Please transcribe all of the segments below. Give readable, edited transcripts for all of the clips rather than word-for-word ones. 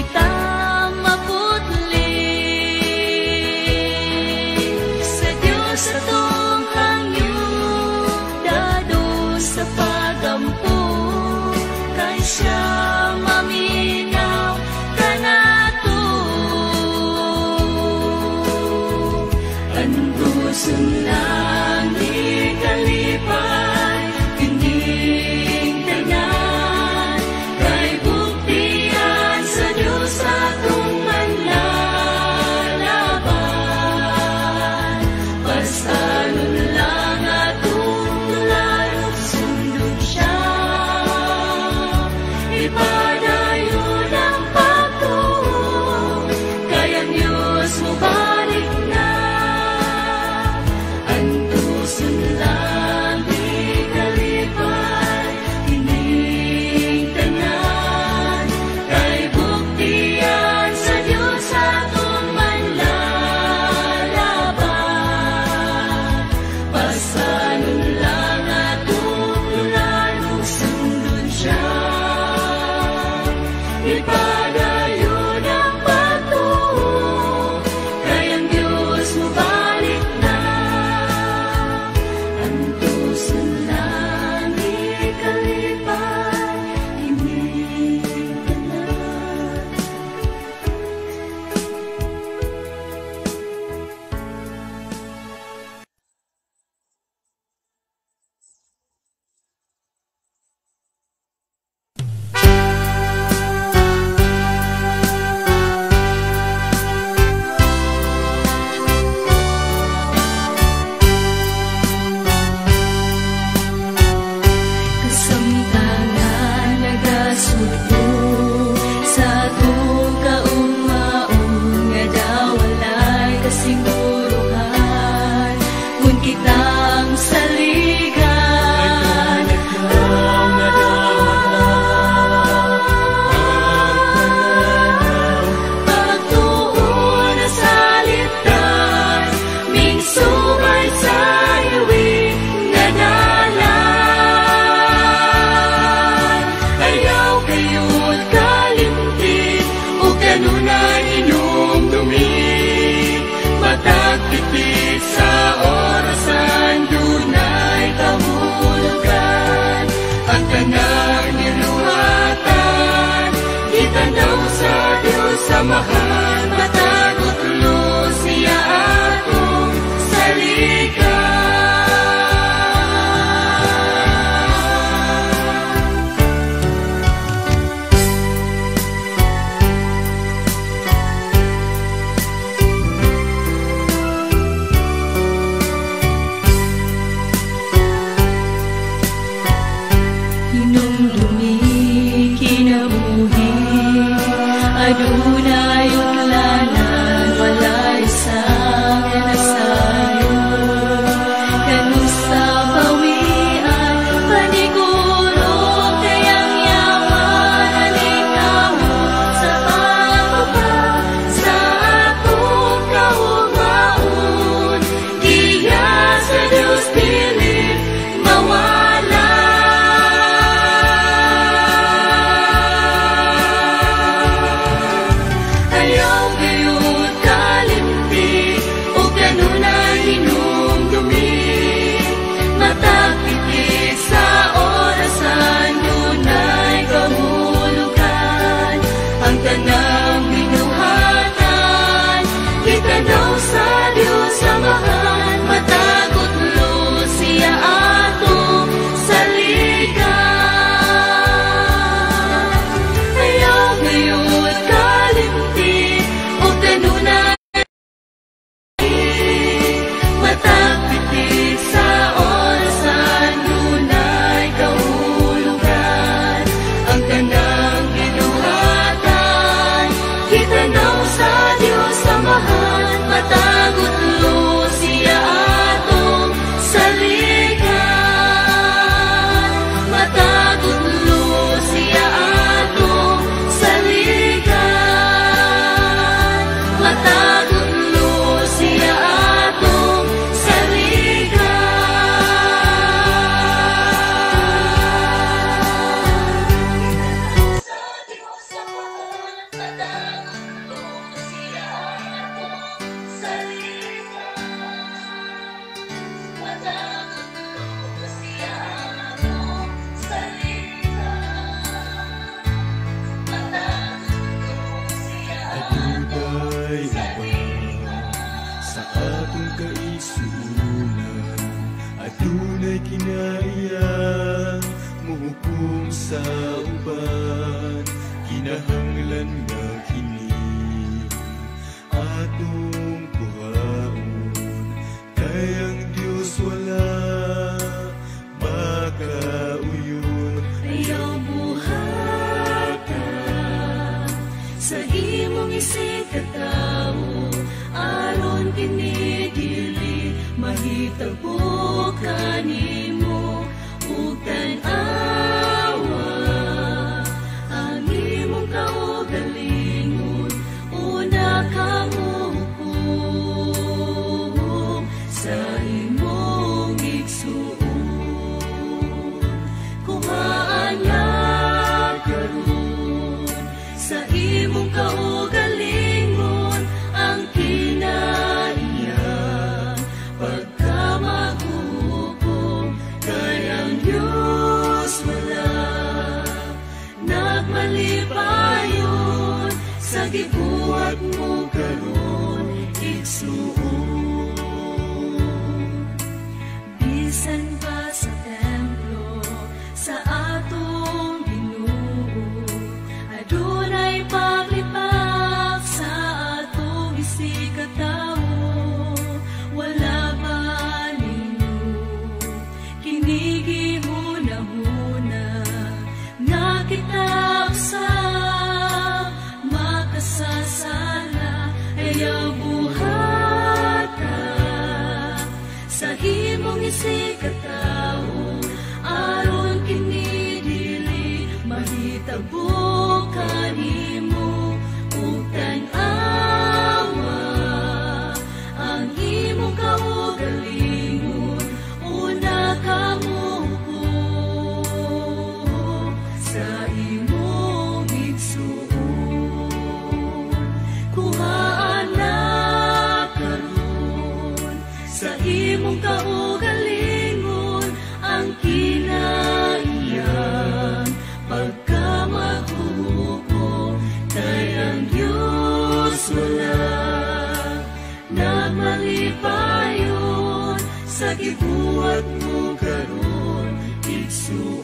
kita maputli. Sa Diyos atong hangyo, dado sa pagampo, kay siya maminaw kanato. Ang gusto lang di kalipay, kining tanan, kay buktian sa Diyos atong manlalaban. Pasalon lang atong tulayog, sundot siya, ipadayon ang pagtuo, kay ang Diyos mo balik na. Ang tuson lang di kalipay, kining tanan, kay buktian sa Diyos atong manlalaban. Pasalon lang atong tulayog, sundot siya, ipadayon ang pagtuo, kay ang Diyos mo balik na. Ang tuson lang di kalipay, kining tanan. Kasamtangan nagasugdo sa atong kaugmaon, nga dawalay kasiguruhan kung kitang saligan. Pagtuon na salitan, mingsubay sa iwing nga dalan. Ayaw kayo't kalimtin, o kanunay inumdumi, matagpipit sa orasan, dunay kahulugan. Ang tanang niluhatan, itanaw sa Diyos samahan, matagot luz siya atong saligan. Hinumdumi kinabuhi, adunay utlanan, walay isang nasayo. Kanusa bawian, paniguro kayang yaman, alingamot sa pagbaba sa akong kaugmaon. Giya sa Diyos pilit mawala. Ayaw gayon kalimti, o kanunay hinumdumi, matagpipit sa orasan, dunay kahulugan. Ang tanang binuhatan, itanaw sa Diyos samahan, matagot luz siya atong saligan. Ayaw gayon kalimti, o kanunay matagpipit sa orasan, dunay kahulugan. Ang tanang binuhatan, itanaw sa Diyos samahan, matagot luz siya adunay kinaiya muhukom sa uban, kinahanglan nga kini atong kuhaon, kay ang Diyos wala makauyon. Ayaw buhata sa imong isig katawo, aron kini dili mahitabo kanimo ug tan-awa ang imong kaugalingon. Una kamo hukom sa imong igsuon, kuhaan na karon sa imong kaugalingon ang kinaiya pagkamaghukom, kay ang Diyos wala nagmalipayon sa gibuhat mo karon igsuon. Bisan pa sa templo sa atong Ginoo, adunay paglibak sa atong isig katawo, wala ba ninyo kinigihuna-huna nga kita sa makasasala. Ayaw buhata sa himong isig katawo, aron kini dili mahitabo kanimo ug tan-awa ang imong kaugalingon. Una kamo hukom sa imong igsuon, kuhaan na karon sa imong kaugalingon ang kinaiya pagkamaghukom, kay ang Diyos wala nagmalipayon sa gibuhat mo karon igsuon.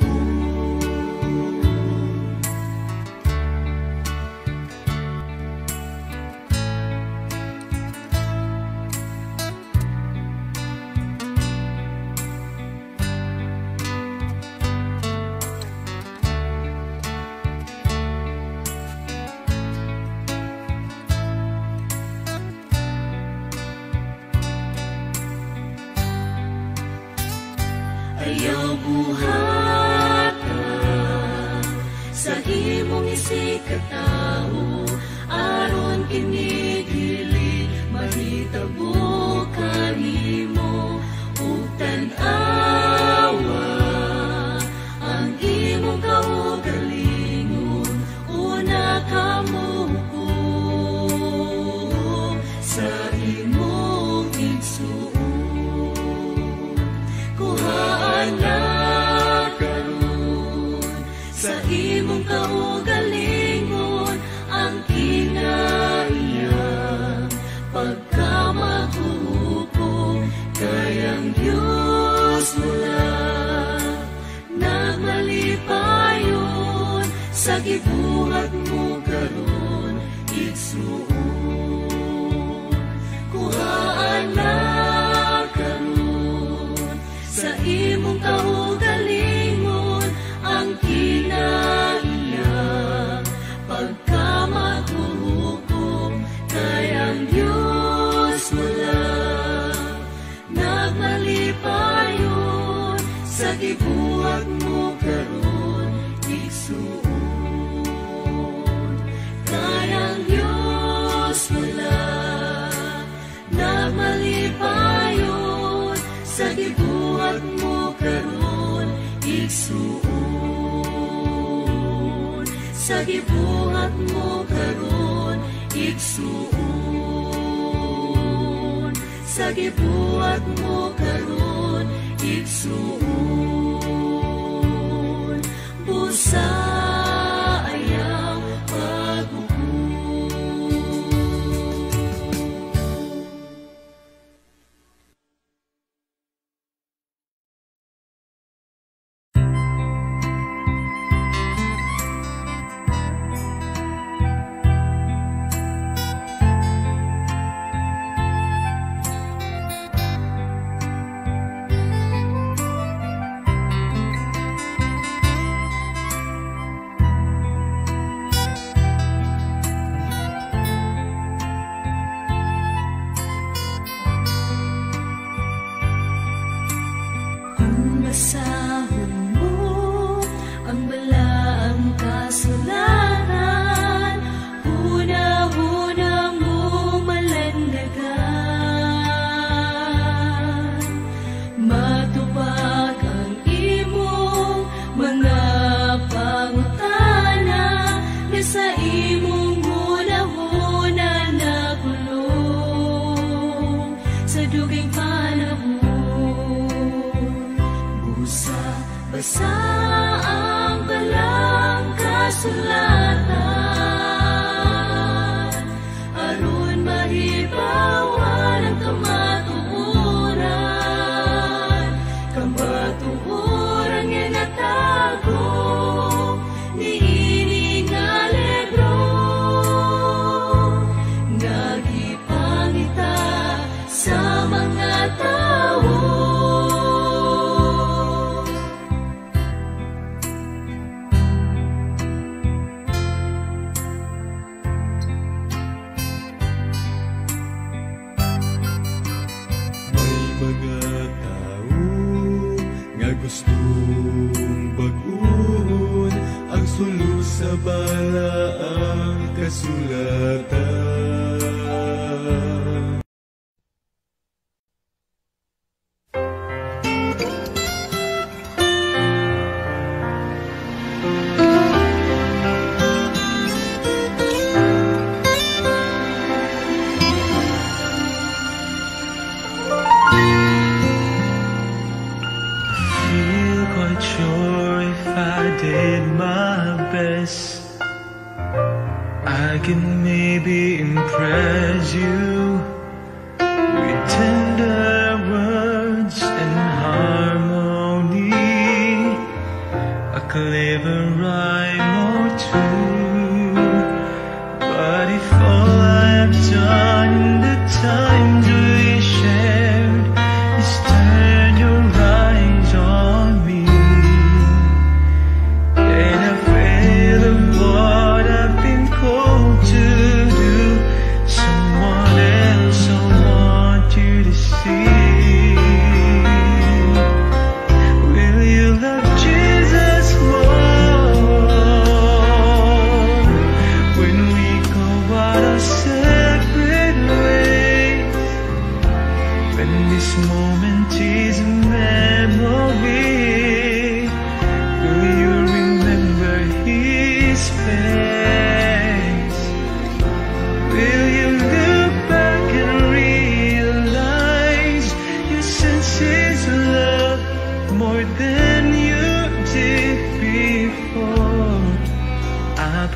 Ayaw buhata sa imong isig katawo, aron kini dili mahitabo kanimo ug tan-awa ang imong kaugalingon. Una kamo hukom sa imong igsuon, kuhaan na karon sa imong kaugalingon ang kinaiya pagkamaghukom, kay ang Diyos wala nagmalipayon sa gibuhat mo karon igsuon, kuhaan na karon sa imong kaugalingon ang kinaiya pagkamaghukom, kay ang Diyos wala nagmalipayon sa gibuhat mo karon igsuon, kay ang Diyos wala nagmalipayon sa gibuhat mo karon igsuon, sa gibuhat mo karon igsuon, sa gibuhat mo karon igsuon. Busa kasulatan, aron mahibawan ang kamatuoran. Kamatuoran nga natago niini nga libro, nagipangita sa mga tao. Mga tao nga gustong bag-on ang sulod sa balaang kasulatan. Sure, if I did my best, I can maybe impress you with tender words and harmony, a clever rhyme or two. But if all I've done in the times we shared is turn your eyes on me,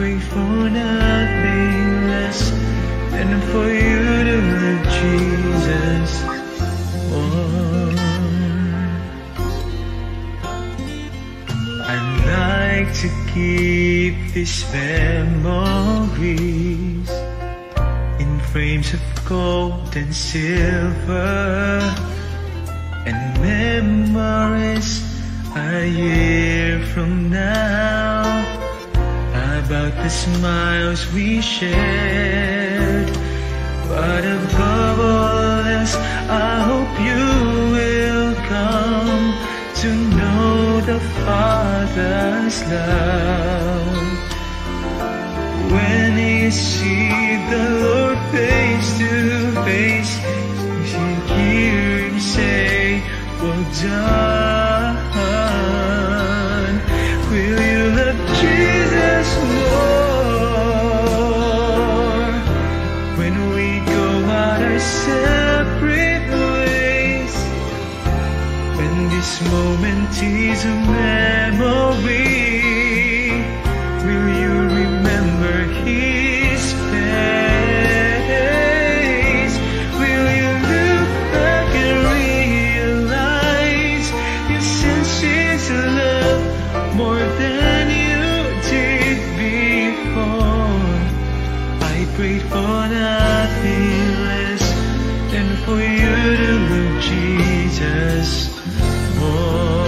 pray for nothing less than for you to love Jesus more. I'd like to keep these memories in frames of gold and silver, and memories a year from now about the smiles we shared. But above all else, I hope you will come to know the Father's love. When you see the Lord face to face, you should hear him say, well done. Will you love Jesus more when we go our separate ways? When this moment is a memory, will you remember his face? Will you look back and realize you sense his love more than you did before? I prayed for nothing less than for you to love Jesus more.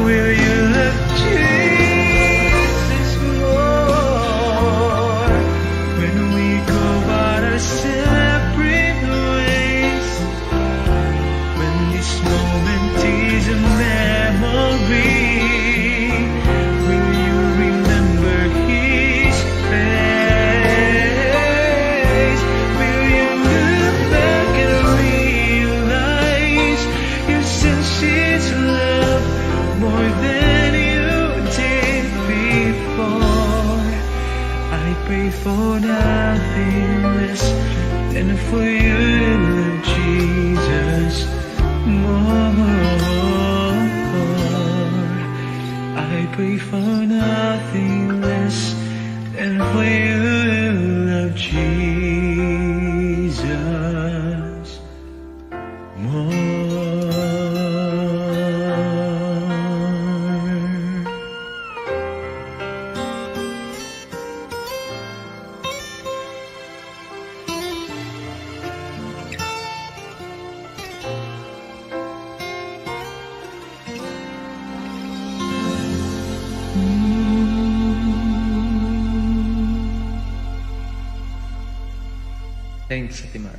Will you love Jesus more when we go our separate ways? When this moment is a memory, will you remember his face? Will you look back and realize you sense his love more than you did before? I pray for nothing less than for you to love Jesus more. I pray for nothing less than for you to love Jesus more. Thanks, Ate Mar.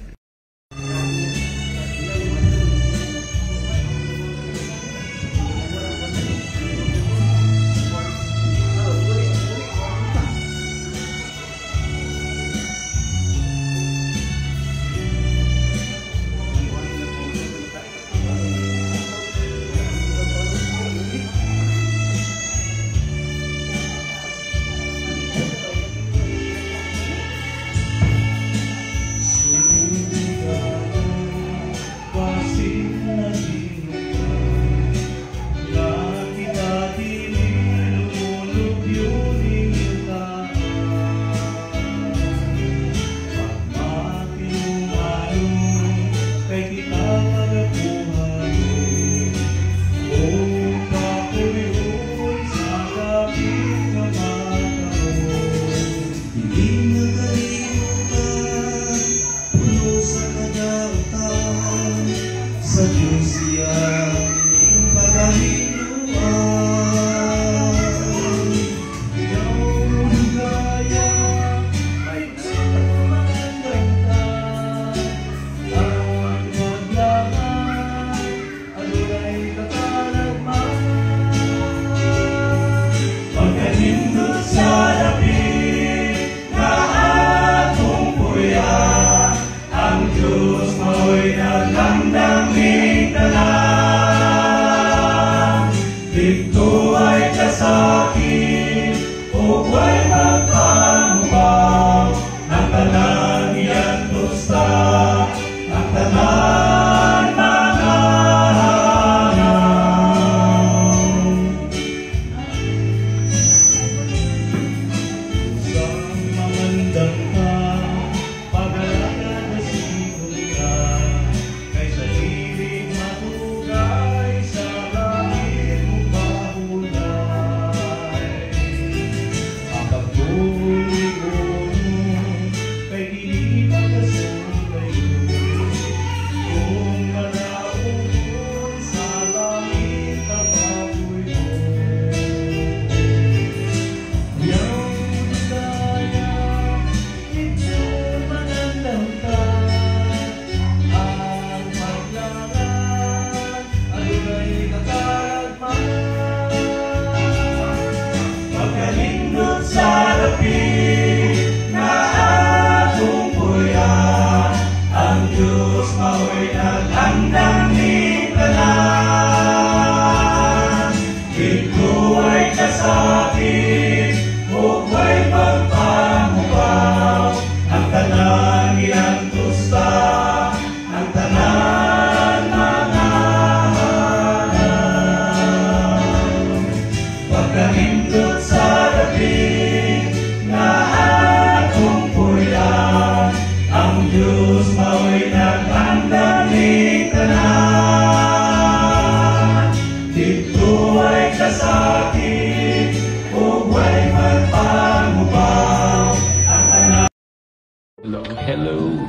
Hello.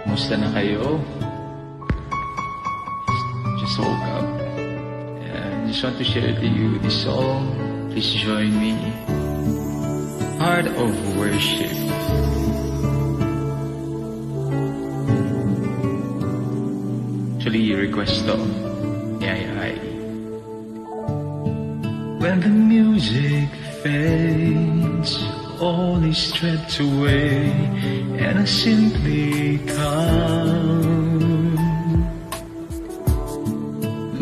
Musta na kayo? Just woke up. And just want to share to you this song. Please join me. Heart of Worship. Actually, request to. Ay. When the music fades, all is stripped away, and I simply come,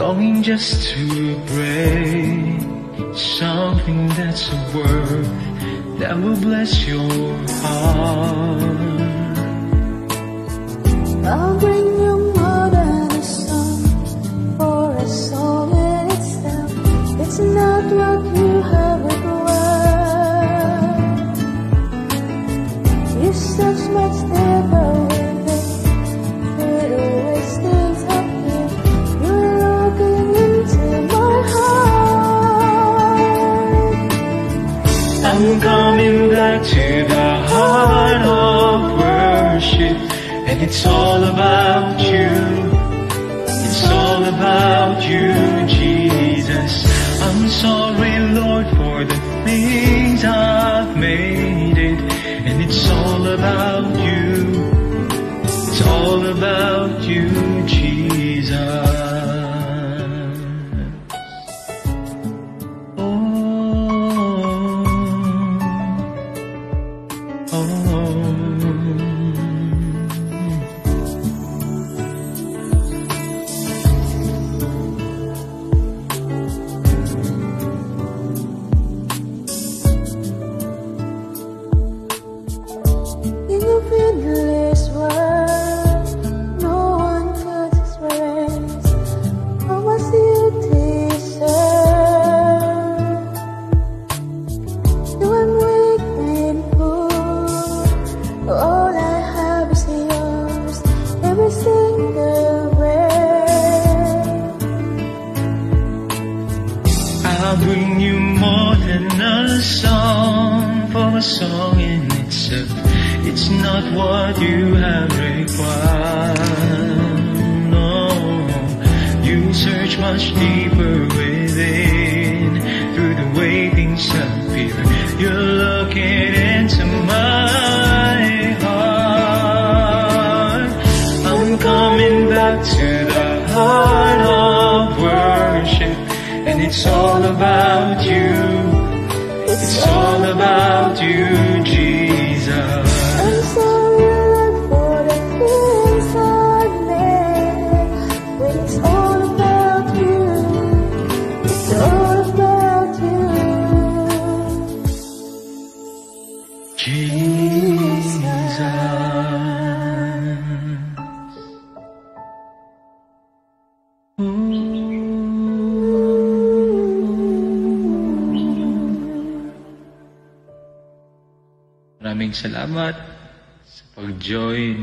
longing just to pray something that's a word that will bless your heart. I'll bring you more than a song, for a song in itself not what you have required. You search much deeper within, it always stays up here. You're looking into my heart. I'm coming back to the heart of worship, and it's all about you. It's all about you, Jesus. I'm sorry, Lord, for the things I've made it, and it's all about you. It's all about you, Jesus. In your endless world, no one could express how much you deserve. Though I'm weak and poor, all I have is yours, every single breath. I'll bring you more than a song, for a song in itself, it's not what you have required. No, you search much deeper within, through the way things appear. You're looking into my heart. I'm coming back to the heart of worship, and it's all about you. It's all about you, Jesus. I'm sorry, Lord, for the things I've made, but it's all about you. It's all about you, Jesus. Maraming salamat sa pag-join.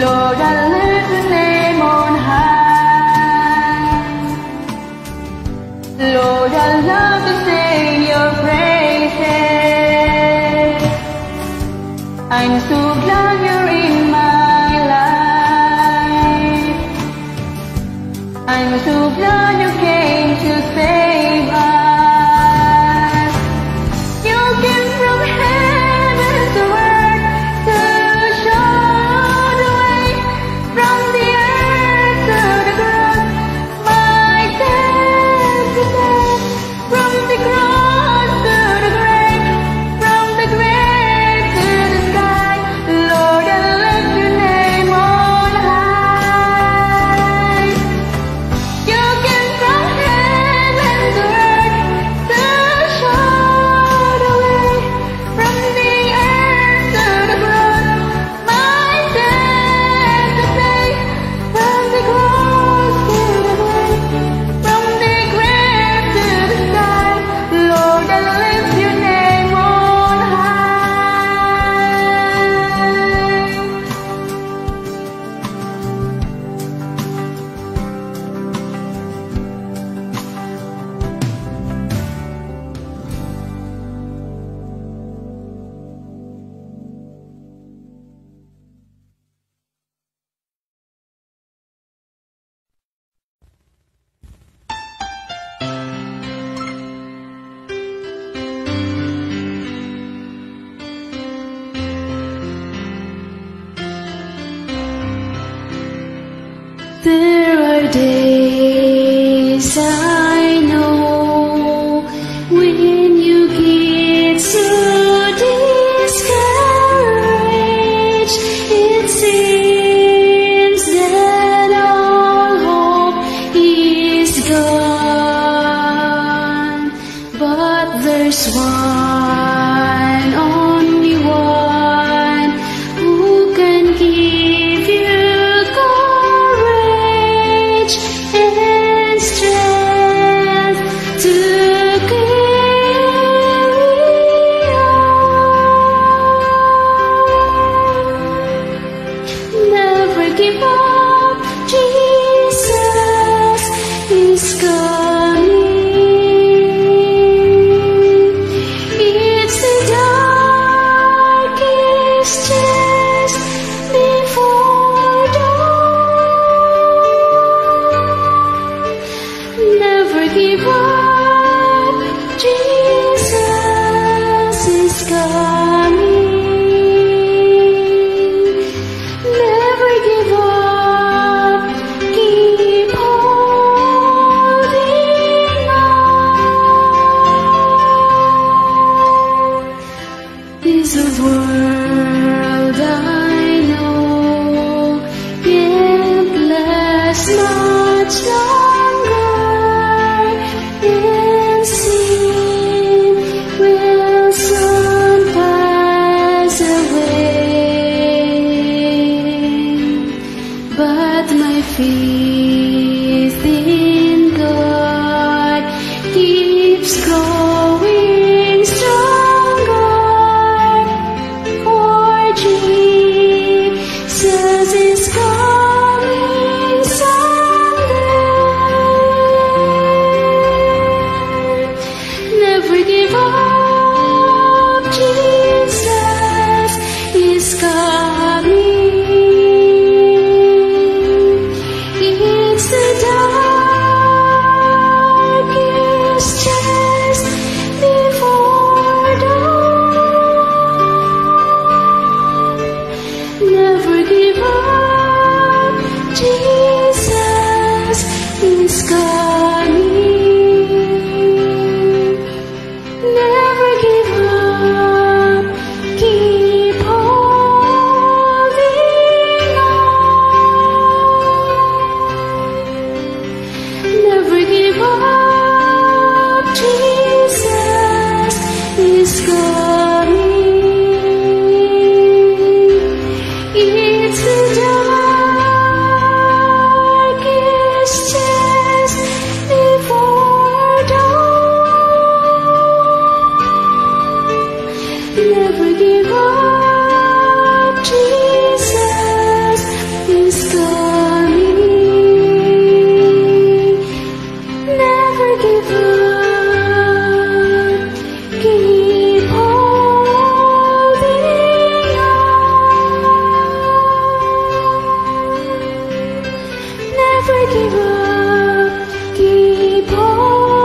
Lord, I lift your name on high. Lord, I love to sing your praises. I'm so glad you're in my life. I'm so glad you came to save us. You came from heaven to earth to show the way, from the earth to the cross, my death to death, from the cross to the grave, from the grave to the sky. Lord, I lift your name on high. You came from heaven to earth to show the way, from the earth to the cross, my debt to pay, from the cross to the grave, from the grave to the sky. Lord, I lift your name on high. There are days I know when you get so discouraged. It seems that all hope is gone, but there's one, only one, who can give you courage and strength to carry on. Never give up, Jesus is coming. It's the darkest just before dawn. Never give up, Jesus is coming. Never give up, keep holding on. This world I know can't last much longer, and sin will soon pass away. But my faith in God keeps growing stronger, for Jesus is coming someday. Never give up, Jesus is coming. It's the give up. Keep holding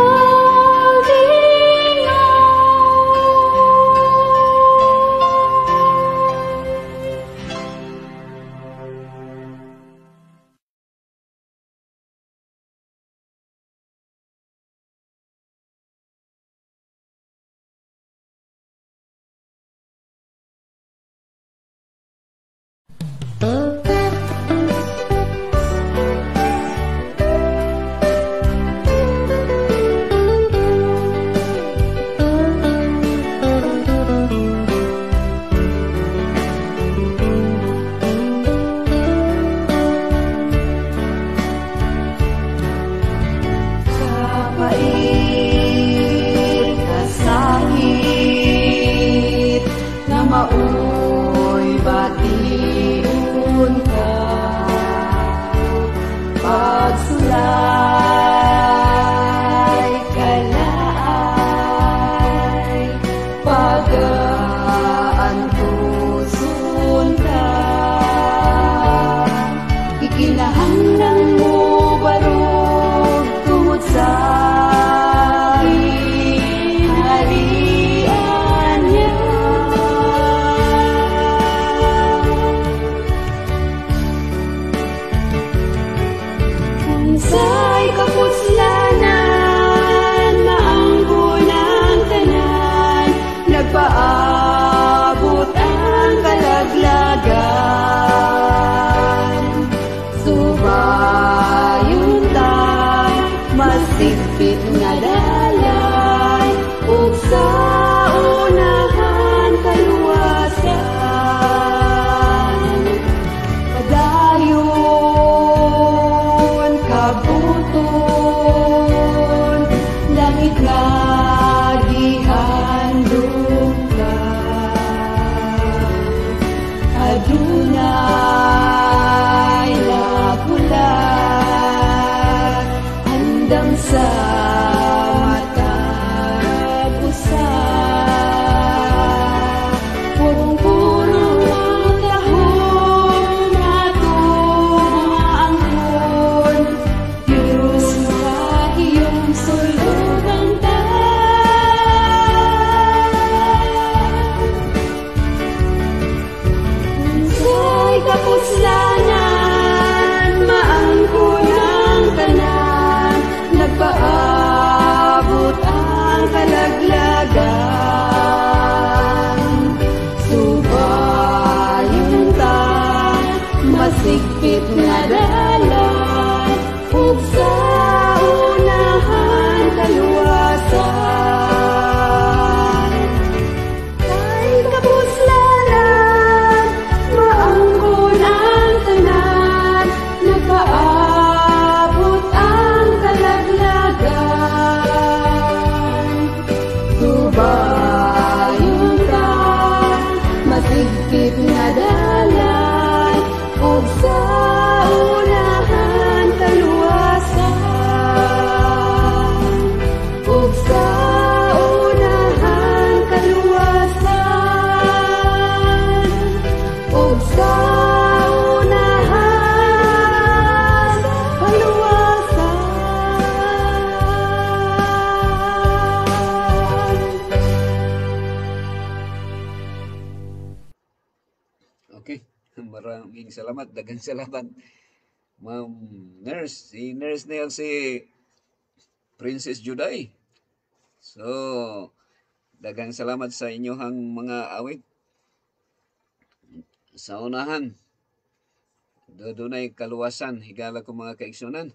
Sa pait na sakit na maoy batiun ka. Pagsulay kalaay, pag-aantusun ka. Ikinahanglan mo barog tungod sa harian niya. Unsay kapuslanan, maangko ng tanan, nagpaabot ang kalaglagan. Subayon ta, masigpit nga dalan, ug sa unahan kaluwasan. Padayon kabuton, langit nga gihandog ka. Adunay lapulat, andam sa matag usa. Purong-purong ang tahon, atong mga angkon, Diyos sa iyong sulugan ta. Unsay kapuslanan, maangko ng tanan, nagpaabot ang kalaglagan. Subayon ta, masigpit nga dalan, ug sa unahan kaluwasan. Kay kapuslanan, maangko ng tanan, nagpaabot ang kalaglagan. Subayon ka, masigpit nga dalan, ug sa unahan kaluwasan. Ug sa unahan kaluwasan. Ug sa unahan kaluwasan. Okay, maraming salamat, daghang salamat, Ma'am Nurse. Si Nurse na yan si Princess Juday. So, daghang salamat sa inyohang mga awit. Sa unahan, dunay kaluwasan, higala ko mga kaigsunan.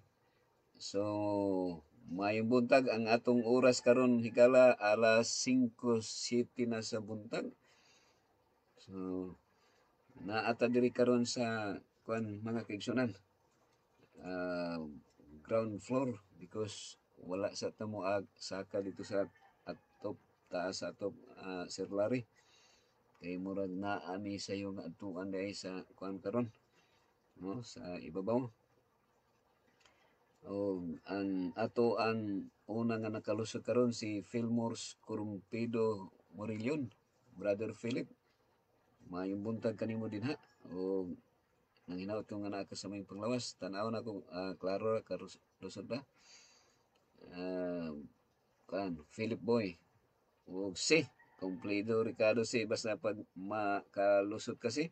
So, mayong buntag ang atong oras karon higala alas 5:07 na sa buntag. So, naata diri karon sa kuan mga kaigsunan. Ground floor because wala sa tamo saka dito sa atop taas sa atop Sir Larry. Kay murag naa ni sayo nga adtuan dai sa kuan karon, no, sa ibabaw. O ang ato ang una nga nakalusot karon si Fillmore's Corumpido Morillon, Brother Philip. Mayong buntag kanimo dinha. O nang hinaut ko nga naa ka sa may panglawas, tanaw na ko, klaro ra lusod ba? Philip Boy, ug si, Kumplido Ricardo si, basta pag makalusot kasi,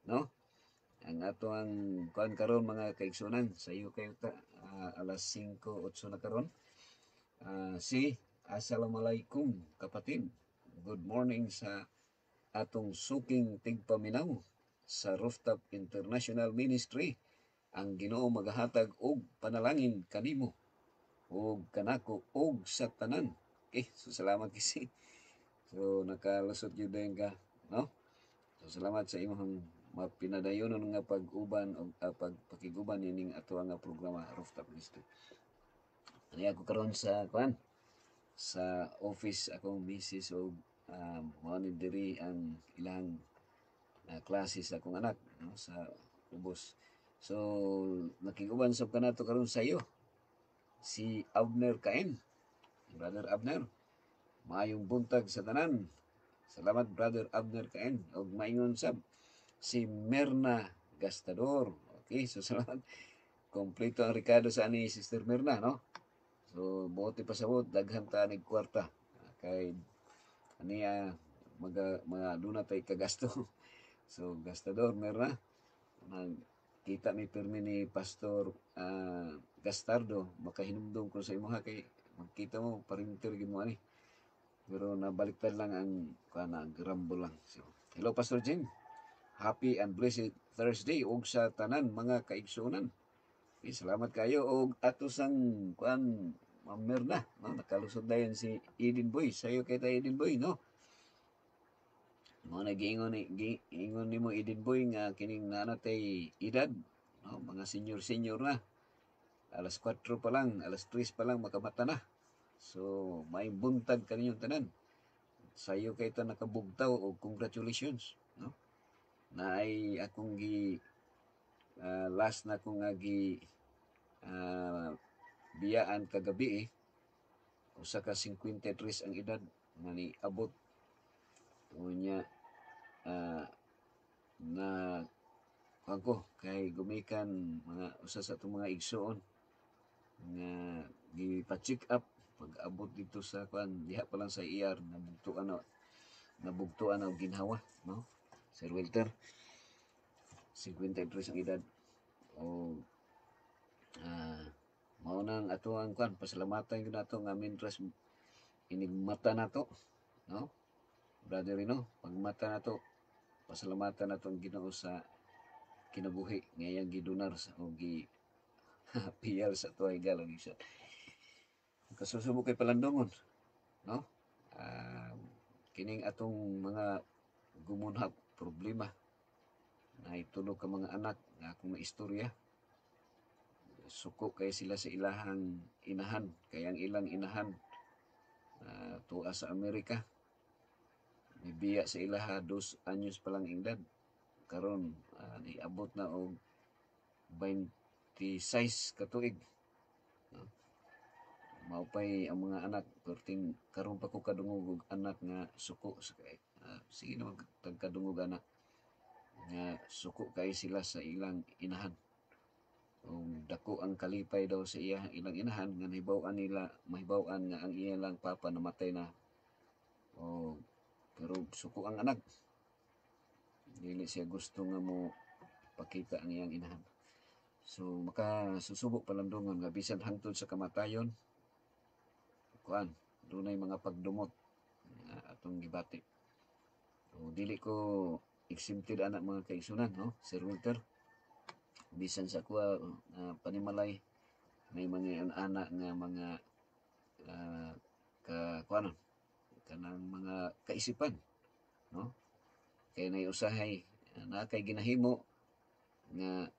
no? Ang ato ang karon mga kaigsunan, sa iyo kayo ta, alas 5:08 na karon. Si, Assalamualaikum kapatid. Good morning sa atong suking tigpaminaw sa Rooftop International Ministry. Ang Ginoo magahatag og panalangin kanimo og kanako og sa tanan. Okay, so salamat kasi. So nakalusot yun din ka, no? So salamat sa imong mapinadayonon nga pag-uban o pagpakiguban nining ato nga programa Rooftop Ministry. Ani ako karon sa sa office akong misis o mao ni diri ang ilang klase sa akong anak, no, sa ubos. So nakiguban sab kanato karon sa iyo si Abner Cain. Brother Abner, maayong buntag sa tanan. Salamat Brother Abner Cain. Og maingon sab si Merna Gastador. Okay, so salamat. Kompleto ang Ricardo sa ani Sister Merna, no? So buoti pasabot daghan ta nig kwarta kay aniya mga duna tay kagasto. So Gastador Merna, kita mi permi ni Pastor Gastardo, makahinumdum ko sa imuha kay magkita mo parinter gid mo ani. Pero nabaliktad lang ang grambo lang. So, hello Pastor Jim. Happy and blessed Thursday og sa tanan mga kaigsunan. Okay, salamat kayo og ato sang Merna, no? Nakalusod dayon si Eden Boy. Sayo kay ta Eden Boy, no? Mo nagiingon ni mo Eden Boy nga kining nanatay edad, no? Mga senior na. Alas 4 pa lang, alas 3 pa lang makamata na. So, may buntag kaninyong tanan. Sayo kay ta nakabugtaw og congratulations, no? Naay akong last na akong gi biyaan kagabi usa ka 53 ang edad nga ni abot unya na ako kay gumikan mga usa sa atong mga igsoon nga gipa-check up pag-abot dito sa diha pa lang sa ER nabugtuan og ginhawa, no? Sir Wilter 53 ang edad o mao nang ato ang pasalamatan gyud nato nga mintras inigmata nato, no? Brother Rino, pagmata nato pasalamatan nato ang Ginoo sa kinabuhi nga iyang gidunar sa og piyal sa ato ay galang isa. Kasusubo kay palandongon, no? Kining atong mga gumunhap problema na itulog ka mga anak nga akong maistorya. Suko kay sila sa ilahang inahan, kay ang ilang inahan tuwa sa Amerika. May biya sa ilaha 2 anyos pa lang edad. Karon niabot na og 26 ka tuig. Maupay ang mga anak perting karon pa ko kadungog og anak nga suko sige naman tagkadungog anak nga suko kay sila sa ilang inahan. Dako ang kalipay daw sa ilang inahan nga mahibaw-an nga ang ilang papa namatay na. Pero suko ang anak. Dili siya gusto nga mo pakita ang iyang inahan. So makasusubok palandongon nga bisan hangtod sa kamatayon dunay mga pagdumot atong gibati. So dili ko exempted anak mga kaigsunan, no? Sir Walter, bisan sa kuha panimalay may mga anak nga mga kanang mga kaisipan, no? Kay naiusahay na kay ginahimo nga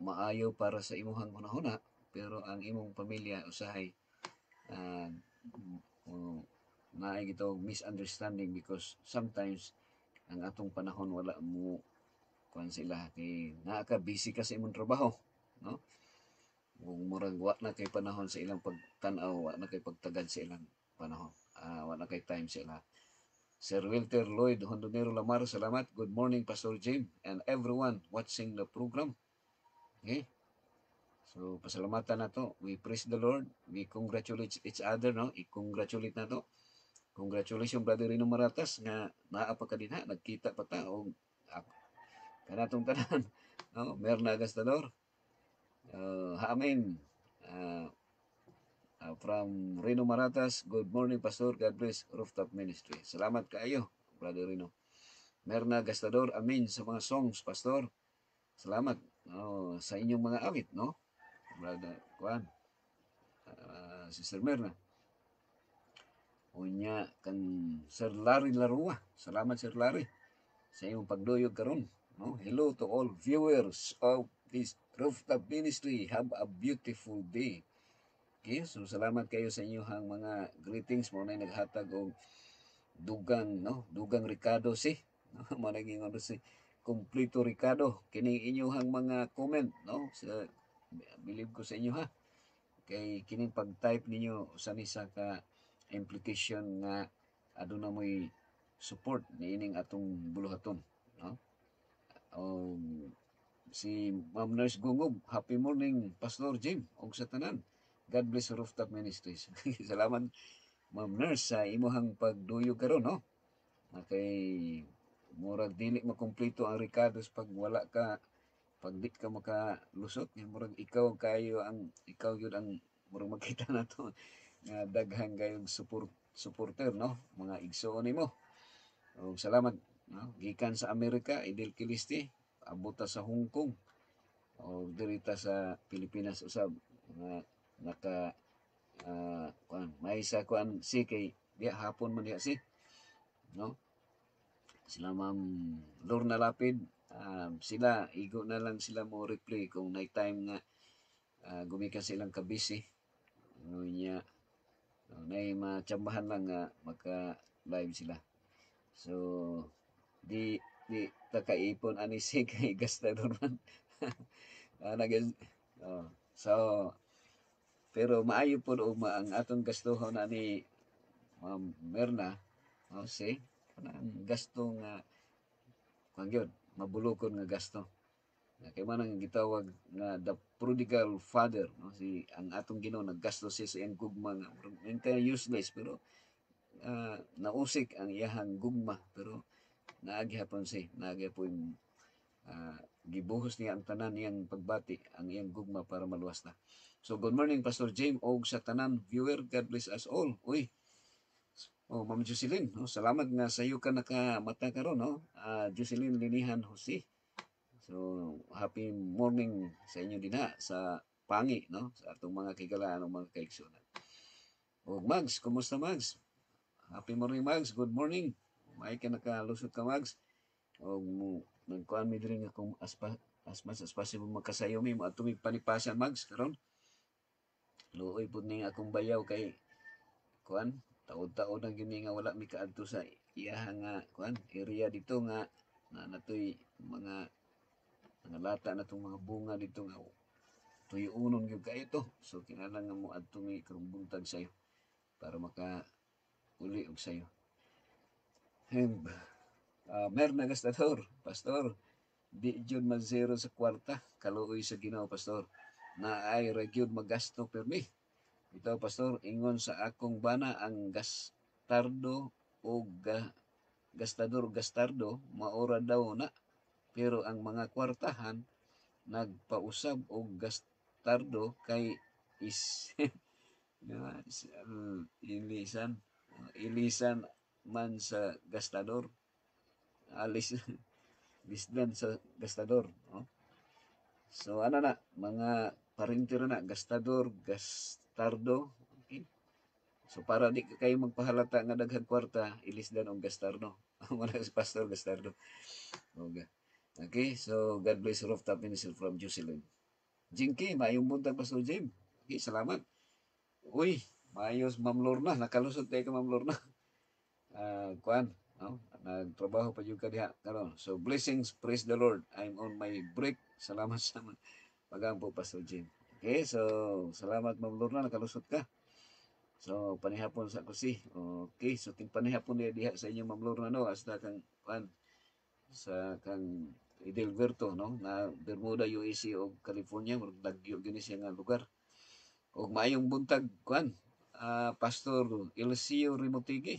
maayo para sa imuhang hunahuna pero ang imong pamilya usahay naay gito misunderstanding because sometimes ang atong panahon wala mo sila kay naa ka busy ka sa imong trabaho, no? Kung murag wa na kay panahon sa ilang pagtan-aw, wa na kay pagtagad sa ilang panahon, wa na kay time sa ila. Sir Wilter Lloyd Hondonero Lamar, salamat. Good morning, Pastor Jim, and everyone watching the program. Okay? So, pasalamatan na to. We praise the Lord. We congratulate each other, no? I-congratulate na to. Congratulations, Brother Rino Maratas, nga naa pa ka din ha. Nagkita pa ta. O, kanatong tanan. No? Merna Gastador. Amen. From Rino Maratas, good morning, Pastor. God bless Rooftop Ministry. Salamat kaayo, Brother Rino. Merna Gastador, amen sa mga songs, Pastor. Salamat sa inyong mga awit, no? Brother Juan, Sister Merna. Unya kan Sir Larry Larua. Salamat, Sir Larry, sa iyong pagduyog karon. No? Hello to all viewers of this Rooftop Ministry. Have a beautiful day. Okay, so salamat kayo sa inyong mga greetings mo na naghatag og dugang, no? Dugang Ricardo si. No? Mo naging ano si Kompleto Ricardo. Kining inyong mga comment, no? Sa believe ko sa inyo ha. Kay kining pag-type ninyo usa ni sa ka implication nga aduna moy support niining atong buluhaton, no? Si Ma'am Nurse Gungog, happy morning Pastor Jim og sa tanan. God bless Rooftop Ministries. Salamat, Ma'am Nurse, sa imuhang pagduyog karon, no? Kay murag dili makumpleto ang Ricardos pag wala ka, pag di ka makalusot, murag ikaw yun ang murag makita na to nga daghang kayong supporter, no? Mga igsoon nimo. O salamat, no? Gikan sa Amerika, Idil Kilisti, abuta sa Hong Kong, o dirita sa Pilipinas usab nga naka may sa kuan si kay diya hapon man diya si, no? Sila Ma'am Lorna Lapid, sila igo na lang sila mo replay kung night time nga gumikan silang kabisi niya, nay matsambahan lang nga maka live sila. So di takaipon ani si kay gastador man. So pero maayo po ang atong gastuhon na ni Ma'am Merna, si ang gasto nga kangyod mabulokon nga gasto. Kay man ang gitawag nga the prodigal father, no? Si ang atong Ginoo naggasto siya sa iyang gugma nga kaya useless pero nausik ang iyahang gugma pero naagi hapon gibuhos niya ang tanan niyang pagbati ang iyang gugma para maluwas na. So good morning Pastor James og sa tanan viewer, God bless us all. Uy. Ma'am Jocelyn, no? Salamat nga sa iyo ka nakamata karon, no? Jocelyn Linihan Jose. So happy morning sa inyo din ha sa Pangi, no? Sa atong mga kigalaan mga kaigsunan. Og Mags, kumusta Mags? Happy morning Mags, good morning. May ka nakalusot ka Mags. Og nagkuan mi diri nga kung as much as possible makasayo mi mo atong panipasan Mags karon. Luoy pud ning akong bayaw kay kuan taod-taod ang gini nga wala mi kaadto sa iya nga kuan area dito nga na natoy mga lata na tong mga bunga dito nga tuyunon gyud kay ito. So kinahanglan nga mo adto mi karong buntag sayo para maka uli og sayo. Merna Gastador, Pastor, di jud man zero sa kwarta, kaluoy sa Ginoo Pastor. Na ay ragyod magasto permi. Ito Pastor, ingon sa akong bana ang gastardo o gastardo maura daw na. Pero ang mga kwartahan nagpausab og gastardo kay ilisan man sa gastador. Lisdan sa gastador, no? So ano na, mga parintiro na, gastador, gastardo. Okay? So para di kayo magpahalata nga daghang kwarta, ilisdan og gastardo. Wala si Pastor Gastardo. Okay, so God bless Rooftop Ministry from Jocelyn. Jinky, maayong buntag Pastor Jim. Okay, salamat. Uy, maayos Ma'am Lorna, nakalusot tayo ka Ma'am Lorna. Kuan, no? Nagtrabaho pa yung kadiha karon. So blessings, praise the Lord. I'm on my break. Salamat sa pagampo Pastor Jim. Okay, so salamat Ma'am Lorna, nakalusot ka. So panihapon sa kusi. Okay, so ting panihapon diha sa inyo Ma'am Lorna no, hasta kang sa kang Edelberto no na Bermuda, UAC o California, murag dagyo gini siya nga lugar. Og maayong buntag Pastor Elcio Rimotigi,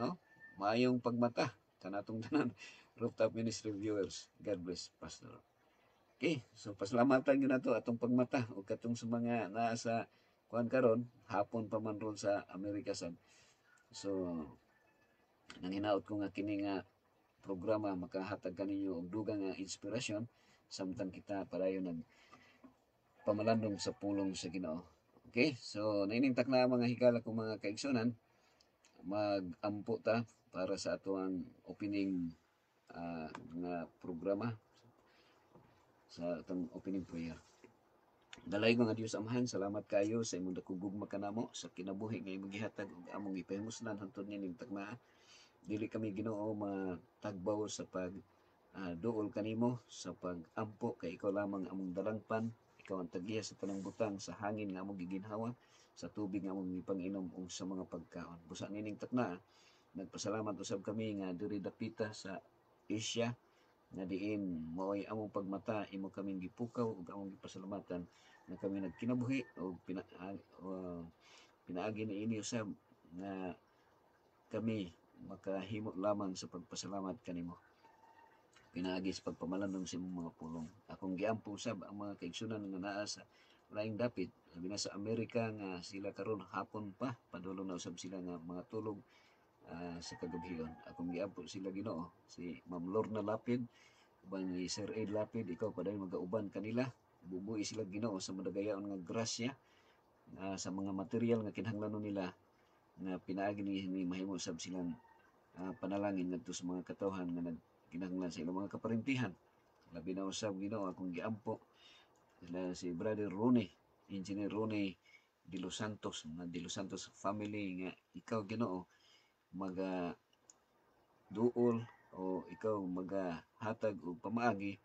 no? Maayong pagmata kanatong tanan rooftop ministry viewers. God bless Pastor. Okay, so pasalamatan gyud nato atong pagmata og katong sa mga naa sa karon hapon pa man ron sa Amerika sad. So nanginaot ko nga kini nga programa makahatag kaninyo og dugang nga inspirasyon samtang kita padayon nag pamalandong sa pulong sa Ginoo. Okay, so nainintak na mga higala kong mga kaigsunan, mag-ampo ta para sa ato ang opening nga programa sa atong opening prayer. Dalay mga Dios Amahan, salamat kayo sa imong dakong gugma kanamo sa kinabuhi nga imong gihatag ug among ipahimuslan hangtod nining tagna. Dili kami Ginoo matagbaw sa pag duol kanimo sa pag-ampo kay ikaw lamang among dalangpan, ikaw ang tagiya sa panangbutang sa hangin nga among giginhawa, sa tubig nga among ipang-inom ug sa mga pagkaon. Busa nining takna, nagpasalamat usab kami nga diri dapita sa Asia nga diin mao'y among pagmata imo kaming gipukaw ug among gipasalamatan nga kami nagkinabuhi ug pinaagi niini usab nga kami makahimo lamang sa pagpasalamat kanimo. Pinaagi sa pagpamalandong sa imong mga pulong. Akong giampo usab ang mga kaigsunan nga naa sa laing dapit, labi na sa Amerika nga sila karon hapon pa padulong na usab sila nga mga tulog sa kagabion. Akong giampo sila Ginoo, si Ma'am Lorna Lapid uban ni Sir Ed Lapid, ikaw padayon magauban kanila. Bubuhi sila Ginoo sa madagayaon nga grasya sa mga material nga kinahanglanon nila nga pinaagi ni mahimo usab silang panalangin ngadto sa mga katawhan nga nagkinahanglan sa ilang mga kaparintihan. Labi na usab Ginoo akong giampo sila si Brother Ronnie, Engineer Ronnie De Los Santos, na De Los Santos family nga ikaw Ginoo maga duol o ikaw magahatag og pamaagi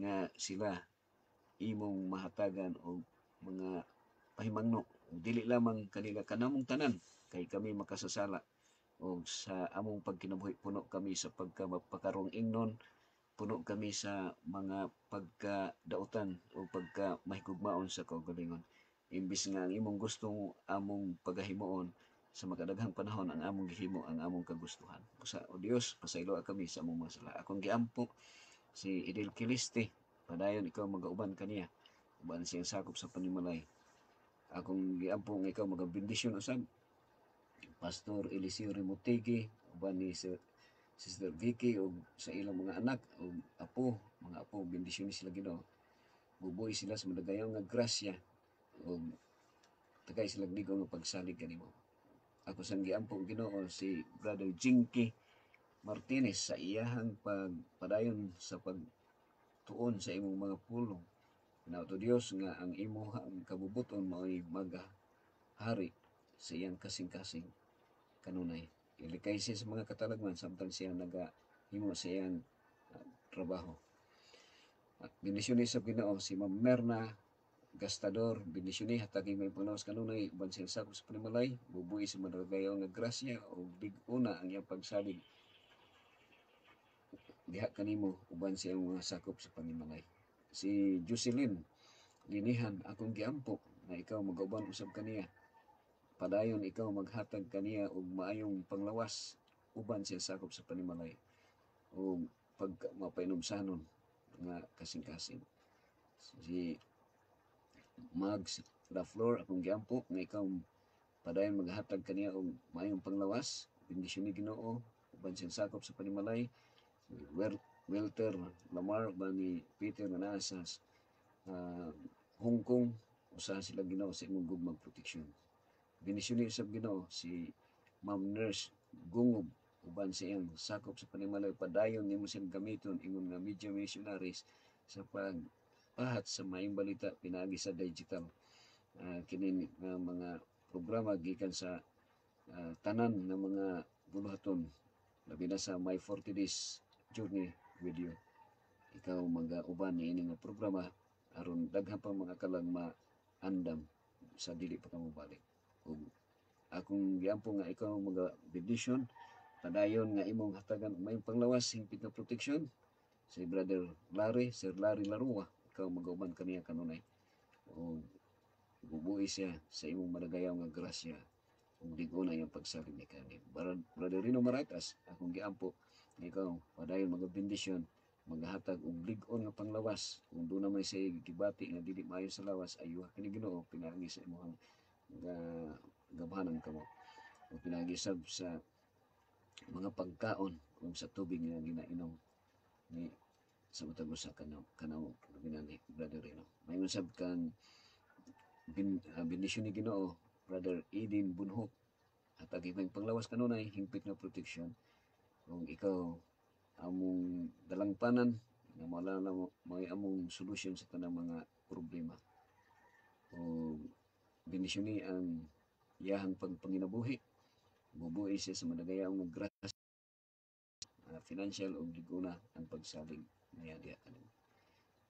nga sila imong mahatagan og mga pahimangno dili lamang kanila kanamong tanan kay kami makasasala o sa among pagkinabuhi puno kami sa pagkapakarong ingnon, puno kami sa mga pagkadautan o pagkamahigugmaon sa kaugalingon. Imbis nga ang imong gustong among pagahimuon sa makadaghang panahon ang among gihimo ang among kagustuhan. Sa o Dios, pasayloa kami sa among mga sala. Akong giampo si Idil Kiliste, padayon ikaw magauban kaniya, uban siyang sakop sa panimalay. Akong giampo nga ikaw magabindisyon usab Pastor Eliseo Rimotegi, uban ni Sister Vicky o sa ilang mga anak o mga apo, bendisyon sila Ginoo. Bubuhi sila sa madagayaw nga grasya o tagay sila ligaw nga pagsalig kanimo. Ako sang giampo Ginoo si Brother Jinky Martinez sa iyahang pagpadayon sa pagtuon sa imong mga pulong. Pinauto Dios nga ang imong kabubuton mao'y maghari sa iyang kasing-kasing kanunay. Ilikay siya sa mga katalagman samtang siya nagahimo sa iyang trabaho. At bendisyon sa Ginoo si Ma'am Merna Gastador, bendisyon hatagi may panglawas kanunay uban siya sakop sa panimalay, bubuhi sa madagayaw nga grasya o big-una ang iyang pagsalig diha kanimo uban siya mga sakop sa panimalay. Si Jocelyn Linihan, akong giampo na ikaw magauban usab kaniya. Padayon ikaw maghatag kaniya og maayong panglawas uban siya sakop sa panimalay o mapainomsanon nga kasing-kasing. Si Mags La Flor, akong giampo nga ikaw padayon maghatag kaniya og maayong panglawas, bendisyon ni Ginoo uban siya sakop sa panimalay. Welter Lamar ba ni Peter nga naa sa Hong Kong, usaha sila Ginoo sa imong gugmang proteksyon. Bendisyon ni usab Ginoo si Ma'am Nurse Gungob uban sa iyang sakop sa panimalay, padayon nimo siyang gamiton ingon nga media missionaries sa pagpahat sa maayong balita pinaagi sa digital kini mga programa gikan sa tanan ng mga buluhaton, labi na sa My 40 Days Journey video. Ikaw mag-uban ni ini nga programa aron daghan pa mga kalang maandam sa dili pa ka mobalik. Ug akong giampo nga ikaw mga bendisyon padayon nga imong hatagan og mayong panglawas hingpit nga proteksyon si Brother Larry, Sir Larry Larua, ikaw magauban kaniya kanunay o bubuhi siya sa imong madagayaw nga grasya ug lig-o na yung pagsalig ni kani. Brother Rino Maraitas, akong giampo nga ikaw padayon mga bendisyon maghatag og lig-on nga panglawas kung doon naman siya gibati nga dili maayo sa lawas ayuha kini Ginoo pinagi sa imong nga gabahanan kamo o pinagisab sa mga pagkaon kung sa tubig nga ginainom ni sa matag usa kanaw ginani Brother Rino. May usab kang bendisyon ni Ginoo Brother Edin Bunhok hatag imong panglawas kanunay hingpit nga proteksyon kung ikaw among dalangpanan nga wala na may among solusyon sa tanang mga problema o bendisyon ni ang iyahang panginabuhi bubuhi siya sa madagayaw nga grasya financial o liguna ang pagsalig niya diha kanimo.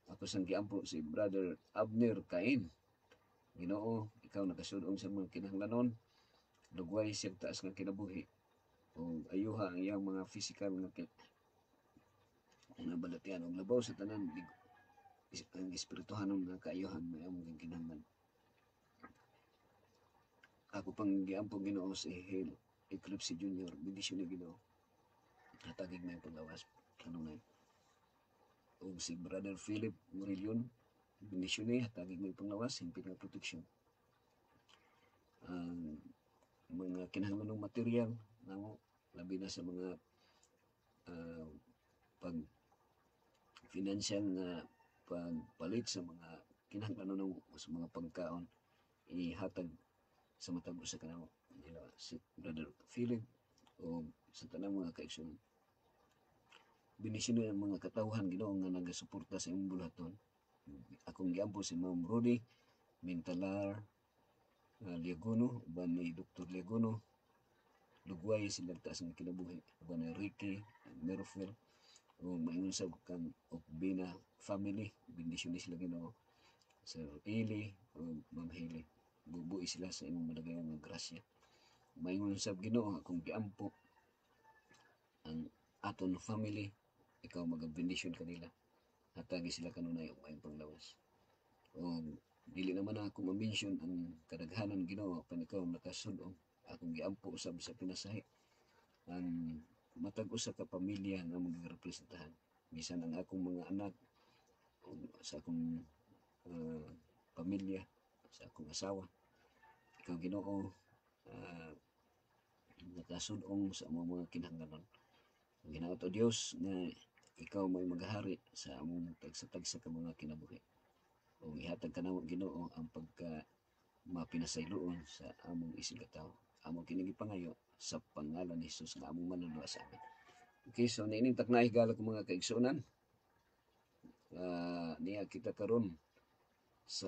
Ako sang giampo si Brother Abner Cain. Ginoo, ikaw nakasudong sa mga kinahanglanon, lugway siya taas nga kinabuhi o ayuha ang iyang mga physical nga balatian o labaw sa tanan ang espirituhanon nga kaayuhan may among kinahanglan. Ako pang giampo Ginoo si Hale Eclipse Junior, bendisyon ni Ginoo. Hatagig may paglawas kanunay. O si Brother Philip Murillion, bendisyon ni hatagig may paglawas hingpit nga proteksyon. Ang mga kinahanglanong material namo labi na sa mga pag financial nga pagpalit sa mga kinahanglanon sa mga pagkaon ihatag sa matag sa kanamo nila si Brother Philip o sa tanang mga kaigsoon. Bendisyon ang mga katawhan Ginoo nga nagasuporta sa imong bulaton. Akong giampo si Ma'am Rudy Mintalar Liagono, uban ni Dr. Liagono, lugway sila taas ng kinabuhi, uban ni Ricky Merofel, o maingon sa kang Okbina family, bendisyon ni sila Ginoo, Sir Eli, o Ma'am Haley, bubuhi sila sa imong madagayon nga grasya. Maingon sa Ginoo, akong giampo ang aton family, ikaw magabendisyon kanila, hatagi sila kanunay og mayong panglawas. O dili naman ako ma-mention ang kadaghanan Ginoo pan ikaw nakasudong akong giampo usab sa pinasahi ang matag usa ka pamilya nga magarepresentahan bisan ang akong mga anak o sa akong pamilya sa akong asawa ikaw Ginoo nakasudong sa mga kinahanglanon. Ang ginaot o Dios nga ikaw may maghari sa among tagsa-tagsa ka mga kinabuhi. O ihatag ka na Ginoo ang pagka mapinasayloon sa among isigataw. Among kinigipangayo sa pangalan ni Jesus nga among manunua sa amin. Okay, so niining takna higala ko mga kaigsunan. Niya kita karon sa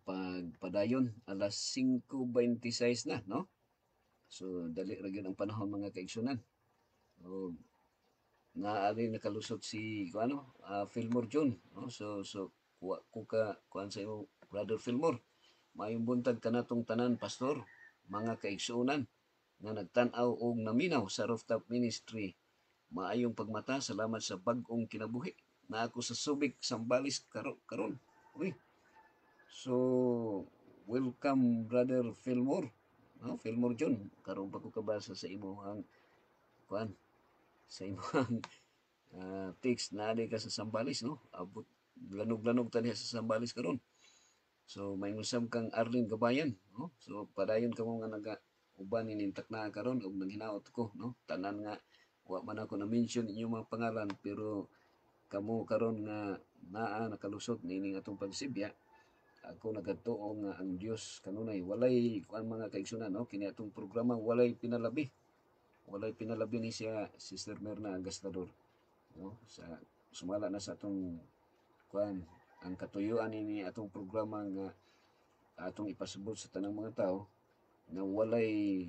pagpadayon alas 5:26 na, no? So dali ra gyud ang panahon mga kaigsunan. O naari nakalusot si Fillmore John, no? So kuan sa imo Brother Fillmore. Maayong buntag kanatong tanan pastor, mga kaigsuonan nga nagtan-aw og naminaw sa rooftop ministry. Maayong pagmata, salamat sa bag-ong kinabuhi na ako sa Subic Sambales karon. Uy. So welcome Brother Fillmore. No, Fillmore John, karon pa ko kabasa sa imong kuan sa imong text na ka sa Sambales, no? Abot lanog-lanog tani sa Sambales karon. So may usab kang Arlene Gabayan, no? So padayon kamo nga uban ning takna karon ug nanghinaot ko, no? Tanan nga wa man ako na mention inyong mga pangalan pero kamo karon nga naa nakalusot nining atong pagsibya. Ako nagatuo nga ang Dios kanunay walay kuan mga kaigsunan, no? Kini atong programa walay pinalabi. Walay pinalabi ni siya Sister Merna Gastador, no? Sa sumala na sa atong kuan ang katuyuan ini atong programa nga atong ipasabot sa tanang mga tao nga walay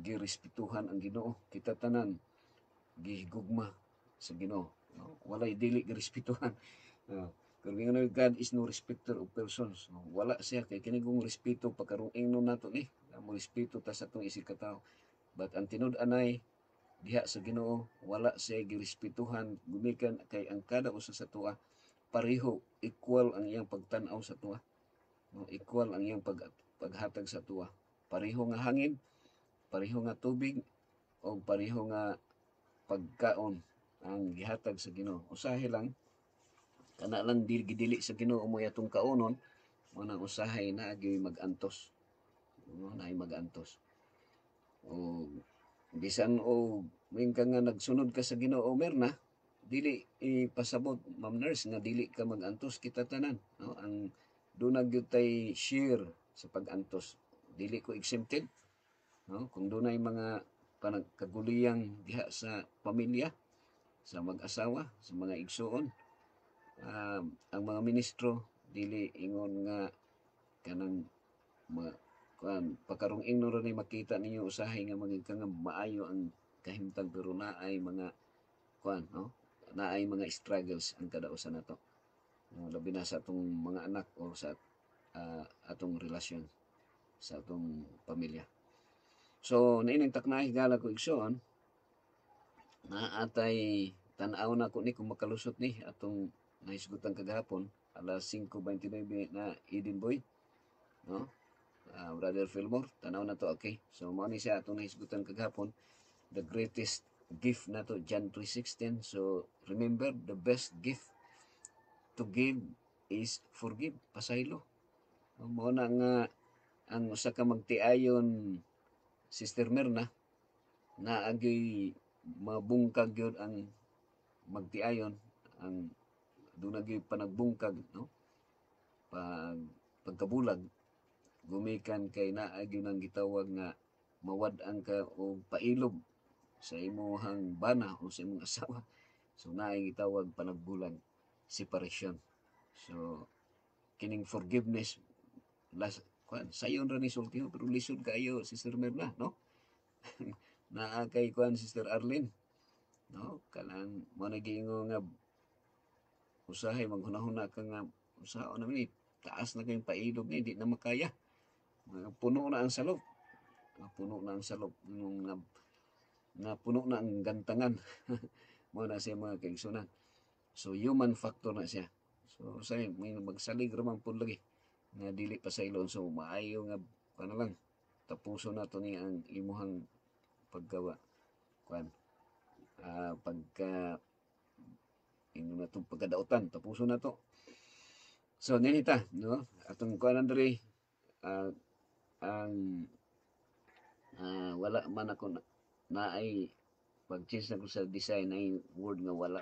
girespetuhan ang Ginoo. Kita tanan gihigugma sa Ginoo, no? Walay dili girespetuhan. Pero ingon God is no respecter of persons. No? Wala siya kay kini kung respeto pagkarong ingnon nato ni. Mo respeto ta sa atong isig katawo. But ang tinud-anay diha sa Ginoo wala siya girespetuhan gumikan kay ang kada usa sa tuwa pareho equal ang iyang pagtan-aw sa tuwa. No, equal ang iyang paghatag sa tuwa. Pareho nga hangin, pareho nga tubig o pareho nga pagkaon ang gihatag sa Ginoo. Usahay lang kana lang dili sa Ginoo mo atong kaonon mo nang usahay na agi mag-antos. No, naay mag-antos. O bisan o mingka nga nagsunod ka sa Ginoo Merna, dili ipasabot Ma'am Nurse nga dili ka mag-antos kita tanan. No, ang dunag gyud tay share sa pag-antos. Dili ko exempted. No, kung dunay mga panagkaguliyang diha sa pamilya, sa mag-asawa, sa mga igsuon, ang mga ministro dili ingon nga kanang pagkarong ingno ni makita ninyo usahay nga maging nga maayo ang kahimtang pero naay mga no, naay mga struggles ang kada usa nato. No, labi na sa atong mga anak o sa atong relasyon sa atong pamilya. So niining takna higala ko igsoon na atay tan-aw na ko ni kung makalusot ni atong nahisgutan kagahapon alas 5:29 na Eden Boy, no? Brother Fillmore, tanaw na to, okay. So mao ni siya atong nahisgutan kagahapon, the greatest gift na to John 3:16. So remember, the best gift to give is forgive, pasaylo. Mao na nga ang usa ka magtiayon Sister Merna na agi mabungkag gyud ang magtiayon ang dunag panagbungkag, no, pagkabulag gumikan kay naa gyud nang gitawag nga mawad-an ka og pailob sa imong bana o sa imong asawa. So naay gitawag panagbulag, separation. So kining forgiveness sayon ra ni sultiho pero lisod kayo Sister Merna, no? Naa kay Sister Arlene, no, kanang mo nagiingo nga usahay maghunahuna ka nga usaha na ni taas na kayong pailog ni di na makaya. Puno na ang salop. Puno na ang salop nung na puno na ang gantangan. Mo na siya mga kaigsunan. So human factor na siya. So say may magsalig ramang pud lagi nga dili pa sa ilon. So maayo nga kana lang tapuso na to ni ang imuhang paggawa pagka ino na itong pagkadautan, tapuso na to. So, ninita, no? Atong kuanan diri, ang wala man ako na ay pag-change na ko sa design ay word nga wala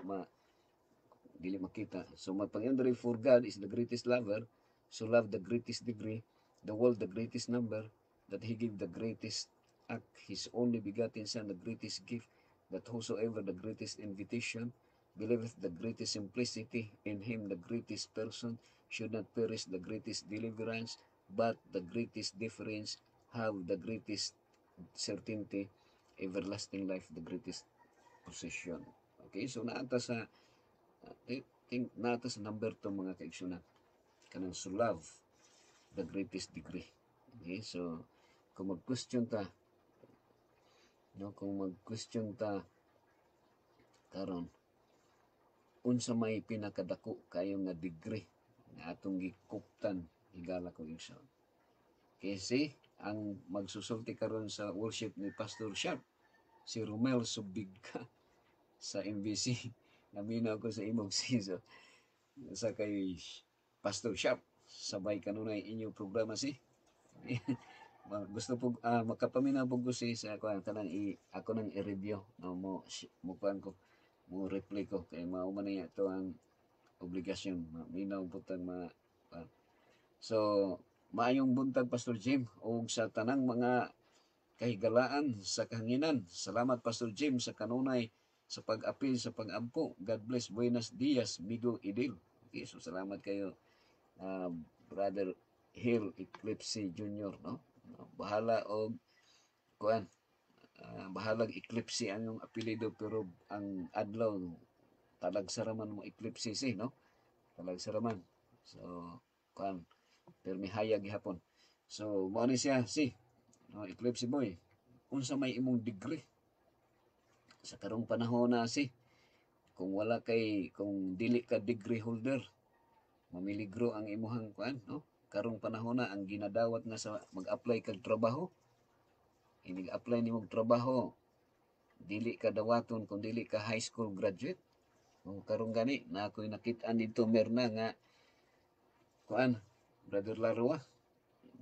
dili makita. So, magpangyon diri, for God is the greatest lover, so love the greatest degree, the world the greatest number, that He give the greatest act, His only begotten Son, the greatest gift, that whosoever the greatest invitation, believeth the greatest simplicity, in Him the greatest person should not perish the greatest deliverance, but the greatest difference have the greatest certainty, everlasting life, the greatest possession. Okay, so naata sa naata sa number 2 mga kaigsunan, kanang so love the greatest degree. Okay, so kung mag-question ta, no, karon unsa may pinakadako kayo nga degree nga atong gikuptan higala ko igsoon. Kasi ang magsusulti karon sa worship ni Pastor Sharp, si Romel Subigka sa MBC. Naminaw ko sa imong season sa kay Pastor Sharp. Sabay kanunay inyong programa si. Gusto po makapaminaw po ko si sa ako nang i-review no mo kuan ko mo replay ko kay mao man niya to ang obligasyon minaw putang so maayong buntag Pastor Jim ug sa tanang mga kahigalaan sa kahanginan. Salamat Pastor Jim sa kanunay sa pag-apil sa pag-ampo. God bless. Buenos dias Migo Idil. Okay, so salamat kayo Brother Hill Eclipse Jr. no. Bahala og kuan bahalag Eclipse ang yung apelido pero ang adlaw talag saraman mo Eclipse no. kalag saraman. So kuan permi hayag gihapon. So mao ni siya si no, Eclipse Boy. Unsa may imong degree sa karong panahon na si kung dili ka degree holder, mamiligro ang imuhang kuan no. Karong panahon na ang ginadawat nga sa mag-apply kag trabaho, inig-apply nimong trabaho, dili ka dawaton kung dili ka high school graduate. O karong gani na ako'y nakit-an dito merna nga kuan Brother Larua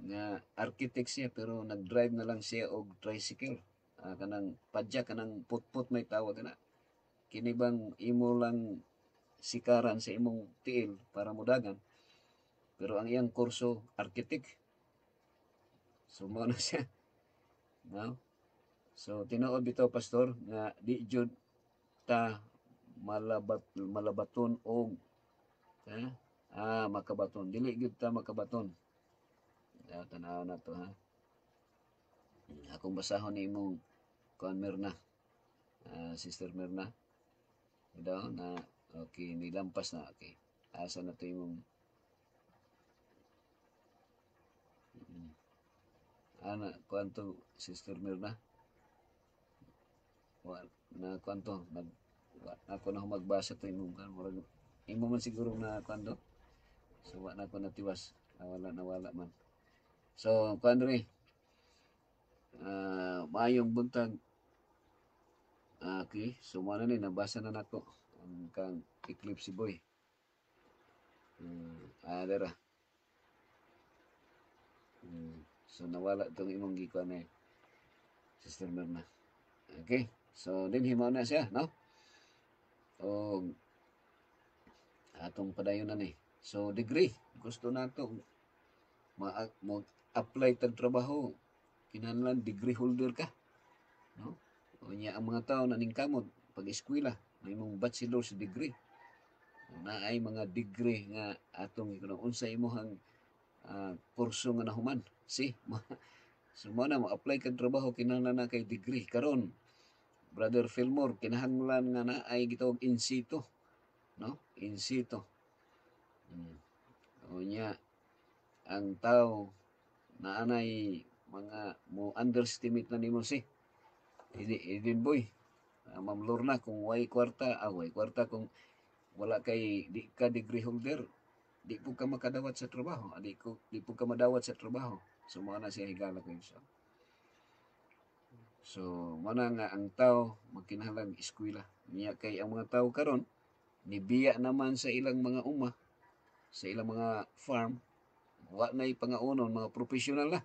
nga architect siya pero nag-drive na lang siya og tricycle. Kanang padya kanang putput may tawag na. Kini bang imo lang sikaran sa imong tiil para mudagan. Pero ang iyang kurso architect. So mo na siya. No? So tinuod bitaw pastor nga di jud ta malabaton og makabaton. Dili gyud ta makabaton. Tanaw na to ha. Akong basahon ni imong kuan Mirna. Sister Mirna. Daw na okay, nilampas na okay. Asa na to imong ana kuan to Sister Mirna. Na kuan to ako na magbasa to imong kan murag imo man siguro na kuan to. So wa na ko natiwas. Nawala man. So kuan ri maayong buntag. Okay, so mo na ni nabasa na nako ang kang Eclipse Boy. Dara. So nawala tong imong gikuan ni Sister Mirna. Okay, so din himaw na siya, no? O atong padayon na ni. So degree, gusto nato mag-apply tag trabaho, kinahanglan degree holder ka, no? O niya ang mga tao na ningkamot pag-eskwela, may mong bachelor's degree. Na ay mga degree nga atong unsa imong kurso nga nahuman. So mo na mo-apply kag trabaho kinahanglan na kay degree karon. Brother Fillmore kinahanglan nga na ay gitawag in situ, no? In situ. O niya ang tao na anay mga mo underestimate na nimo si Edin Boy. Ma'am Lorna kung way kwarta kung wala kay di ka degree holder, di po ka makadawat sa trabaho. Di po ka madawat sa trabaho. So mo na siya higala ko isa. So mo na nga ang tao magkinahanglan eskwela. Niya kay ang mga tao karon nibiya naman sa ilang mga uma, sa ilang mga farm, wa na'y pangaunon mga professional na.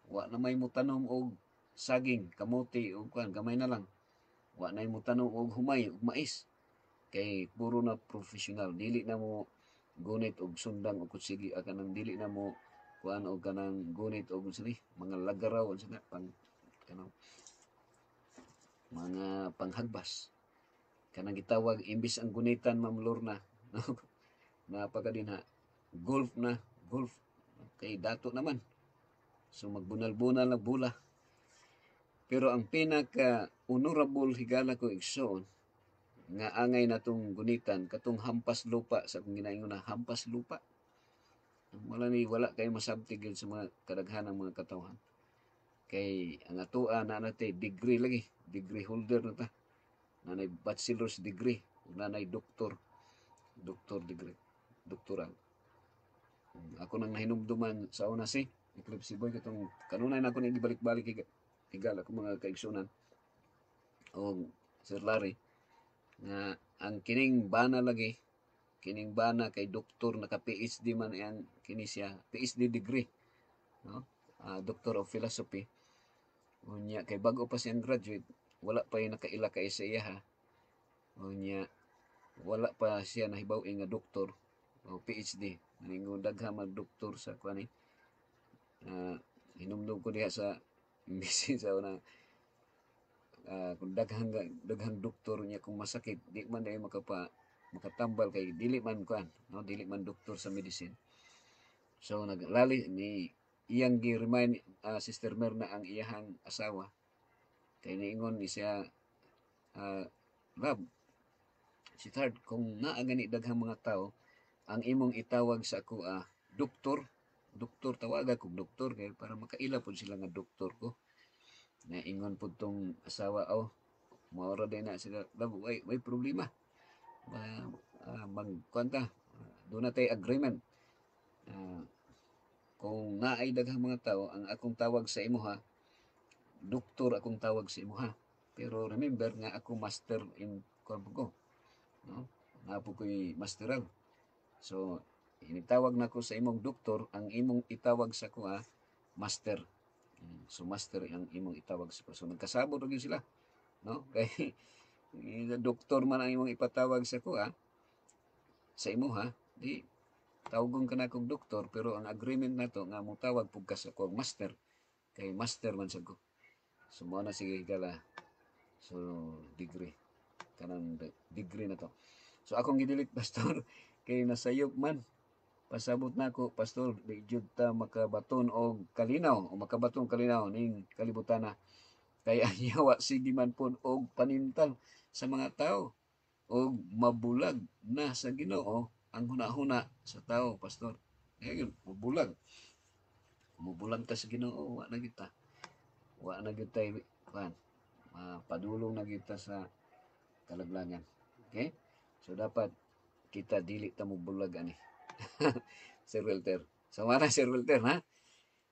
Wa na may mutanom og saging, kamote o kuan gamay na lang. Wa na'y mutanom og humay ug mais. Kay puro na professional, dili na mo gunit og sundang og kutsigi kanang dili na mo kuan og kanang gunit og mga lagaraw sa pang kanang mga panghagbas. Kanang gitawag imbis ang gunitan Ma'am Lorna, no? Napaka din ha. Golf. Kay dato naman. So magbunal-bunal na bula. Pero ang pinaka honorable higala ko igsoon nga angay natong gunitan katong hampas lupa sa kung ginaingon na hampas lupa. Wala kay masabtig sa mga kadaghanang mga katawhan. Kay ang atoa na natay degree lagi, degree holder na ta. Nanay bachelor's degree, nanay doctor degree, doktoral. Ako nang nahinumduman sa una si Eclipse Boy katong kanunay na ako nang gibalik-balik higala ko mga kaigsunan o Sir Larry nga ang kining bana kay doktor naka PhD man ang kini siya PhD degree, no? Doctor of Philosophy. Unya kay bago pa siyang graduate wala pa yung nakaila kay sa iya ha. Unya wala pa siya nahibaw nga doktor o PhD. Ningon daghan mag doktor sa kuan hinumdum ko diha sa imbisi sa una kung daghang doktor niya kung masakit di man dai makatambal kay dili man kuan, no? Dili man doktor sa medicine. So naglali ni iyang gi-remind Sister Mirna ang iyahang asawa kay niingon ni siya Love, si Third, kung naa gani daghang mga tao ang imong itawag sa ako doktor. Doktor, tawag ako doktor kay para makaila po sila nga doktor ko. Na ingon po tong asawa, maura din na sila, love, may problema. Magkwanta, doon na tayo agreement. Kung naay daghang mga tao, ang akong tawag sa imo doktor akong tawag sa imo Pero remember nga ako master in kwan ko. No? Nga po ko'y masteral. So, initawag na ko sa imong doktor, ang imong itawag sa ko master. So, master ang imong itawag sa ko. So, nagkasabot rin sila. No? Kay doktor man ang imong ipatawag sa ko sa imo di tawgon ka na kong doktor, pero ang agreement na to nga mo tawag pug ka sa ko master. Kay master man sa ko. So, mo na sige gala. So, degree. Kanang degree na to. So, akong gidilit, pastor, kay nasayop man. Pasabot na ako, pastor, di jud ta makabaton og kalinaw, o makabaton kalinaw ning kalibutan na. Kaya yawa sige man po og panintal sa mga tao og mabulag na sa Ginoo ang hunahuna sa tao, pastor. Ngayon, mabulag. Mabulag ta sa Ginoo, wa na kita. Wa na kita padulong na kita sa kalaglangan. Okay? So dapat kita dili ta mo bulag ani. Sir Walter. So wala Sir Walter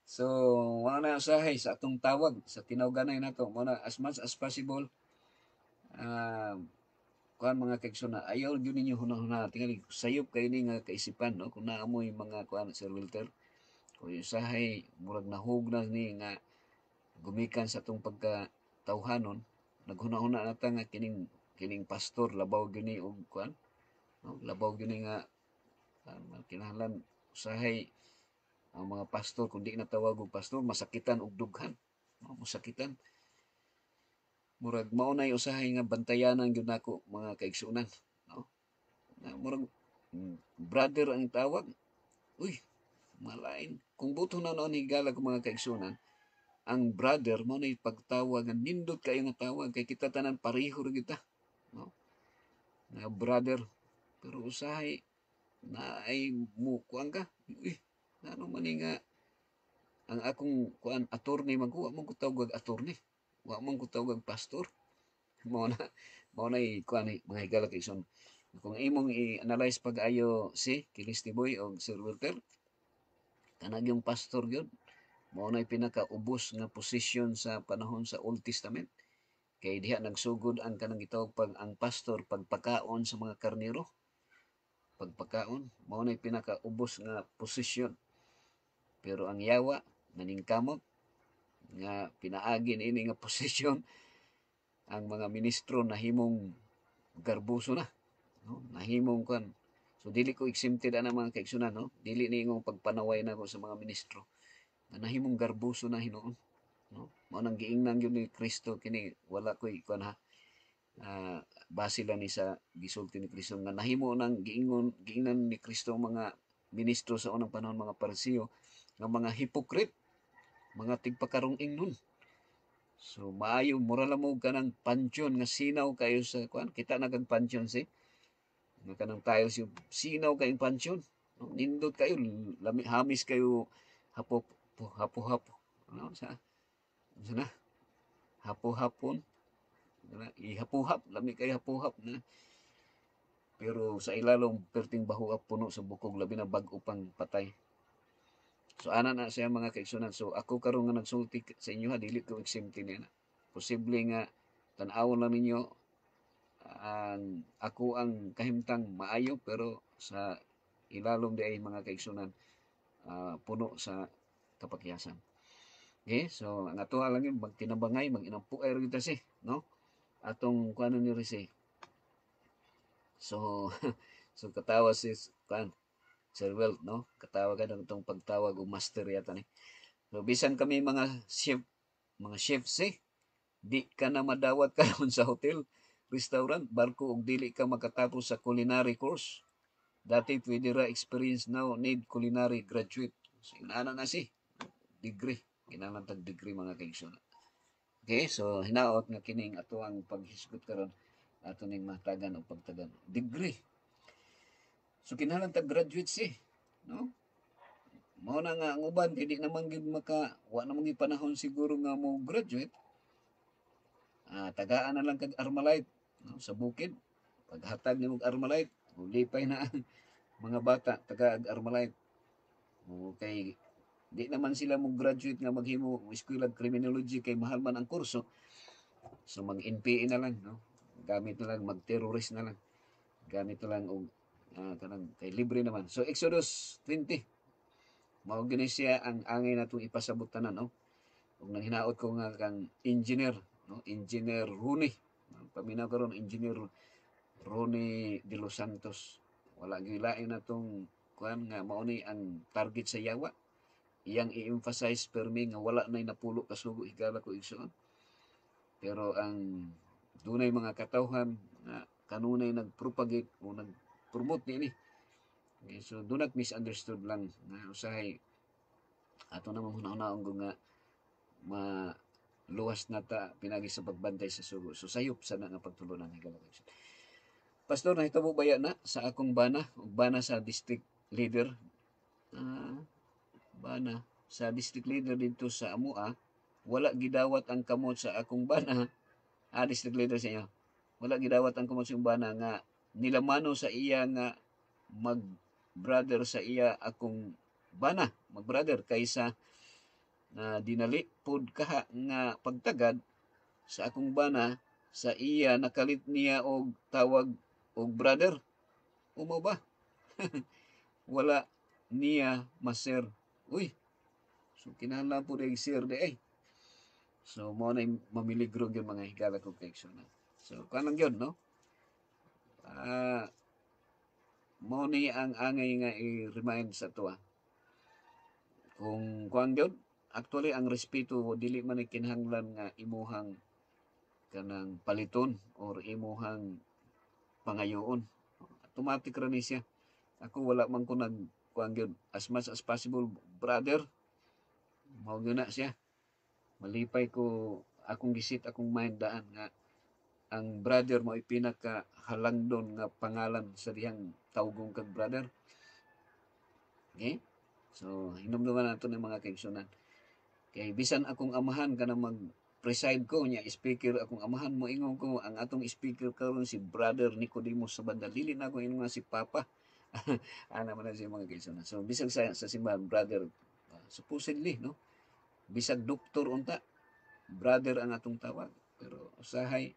So wala na usahay sa atong tawag sa tinawganay nato mo na as much as possible kuan mga kaigsoon ayaw gyud ninyo hunahuna tingali sayop kay ni nga kaisipan no kung naamoy mga kuan Sir Walter kung usahay murag nahugna ni nga gumikan sa atong pagkatawhanon naghuna-huna nata nga kining pastor labaw gini og kuan no? Labaw gini nga kinahanglan usahay ang mga pastor kundi natawag og pastor masakitan og dughan no? Masakitan murag mao nay usahay nga bantayanan gyud nako mga kaigsuonan no na murag brother ang tawag uy malain kung buto na noon higala ko mga kaigsuonan ang brother mo na pagtawag ang nindot kayo nga tawag kay kita tanan pareho ra kita no na brother pero usahay na ay mo kuan ka ano man nga ang akong kuan attorney man ko wa man ko tawag attorney wa man ko tawag pastor mo na kuan mga higala kay son kung imong i-analyze pag-ayo si Kilisty Boy o Sir Walter kanang yung pastor gyud mao nay pinakaubos nga posisyon sa panahon sa Old Testament kay diha nagsugod ang kanang gitawag ang pastor pagpakaon sa mga karnero pagpakaon mao nay pinakaubos nga posisyon pero ang yawa naningkamot nga pinaagi ini nga posisyon ang mga ministro nahimong garbuso na no nahimong kan so dili ko exempted ana mga kaigsunan no dili ni ingong pagpanaway na ko sa mga ministro na nahimong garbuso na Hinuon no mao nang giingnan gyud ni Kristo kini wala koy kuan base lang ni sa gisulti ni Kristo nga nahimo nang giingnan ni Kristo mga ministro sa unang panahon mga Parisiyo nga mga hypocrite mga tigpakarong ingnon so maayo moral mo kanang pansyon nga sinaw kayo sa kuan kita na kang pansyon nga kanang tiles yung sinaw kayong pansyon no? Nindot kayo hamis kayo hapo-hapo ano sa na hapo-hapon ihapuhap lami kay hapuhap na pero sa ilalom perting bahuap puno sa bukog labi na bag-o pang patay so ana na siya mga kaigsunan so ako karon nga nagsulti sa inyo dili ko exempt niya na posible nga tan-awon lang ninyo ako ang kahimtang maayo pero sa ilalom di ay mga kaigsunan puno sa kapakyasan. Okay, so ang ato lang yun magtinabangay mag-inampuay ra kita no atong kuano ni Risi so so katawa si kan Sir Welt no katawa ka ng pagtawag o master yata ni so bisan kami mga chef di ka na madawat karon sa hotel restaurant barko og dili ka makatapos sa culinary course dati pwede ra experience now need culinary graduate so inaana na degree kinahanglan tag degree mga kaigsunan. Okay, so hinaot nga kining ato ang paghisgot karon ato ning matagan o pagtagan degree. So kinahanglan ta graduate si, no? Mao na nga ang uban kay di naman gid wa naman gid panahon siguro nga mo graduate. Tagaan na lang kag Armalite, no? Sa bukid paghatag nimo og Armalite, lipay na ang mga bata taga Armalite. Okay, di naman sila mo graduate nga maghimo og eskwela criminology kay mahal man ang kurso. So mag NPA na lang, no? Gamit na lang mag-terrorist na lang. Gamit na lang og kanang kay libre naman. So Exodus 20. Mao gini siya ang angay natong ipasabot tanan, no? Ug nanghinaot ko nga kang engineer, no? Engineer Rooney. Paminaw karon Engineer Rooney de los Santos. Wala gilain natong kuan nga mao ni ang target sa yawa. Iyang i-emphasize permi nga wala nay napulo ka sugo higala ko igsoon. Pero ang dunay mga katawhan nga kanunay nagpropagate o nagpromote niini. Okay, so do not misunderstood lang nga usahay ato namang hunahunahon nga maluwas na ta pinagi sa pagbantay sa sugo. So sayop sana nga pagtulunan higala ko igsoon. Pastor, nahitabo baya na sa akong bana, ug bana sa district leader. Bana sa district leader dito sa Amua, wala gidawat ang kamot sa akong bana. District leader sa inyo. Wala gidawat ang kamot sa akong bana nga nilamano sa iya nga mag-brother sa iya akong bana, mag-brother kaysa na dinali pod kaha nga pagtagad sa akong bana sa iya nakalit niya og tawag og brother. Umo ba? Wala niya maser. Uy. So kinahanglan po dai sir di. So mo na mamiligro gyud mga higala kong kaigsunan. So kanang gyud, no? Mo ni ang angay nga i-remind sa tuwa. Kung kuang gyud, actually ang respeto dili man kinahanglan nga imuhang kanang paliton or imuhang pangayoon. Automatic ra ni siya. Ako wala man ko kuang gyud as much as possible brother. Mao gyud na siya. Malipay ko akong gisit akong mind daan nga ang brother mo ay pinaka halangdon nga pangalan sa dihang tawgong kag brother. Okay? So hinumduman nato ng mga kaigsunan. Kay bisan akong amahan kana mag-preside ko nya speaker akong amahan mo ingon ko ang atong speaker karon si Brother Nicodemus sa banda dili na ko ingon si Papa. Ana man na siya mga kaigsunan. So bisag sa simbahan brother supposedly, no? Bisag doktor unta brother ang atong tawag. Pero usahay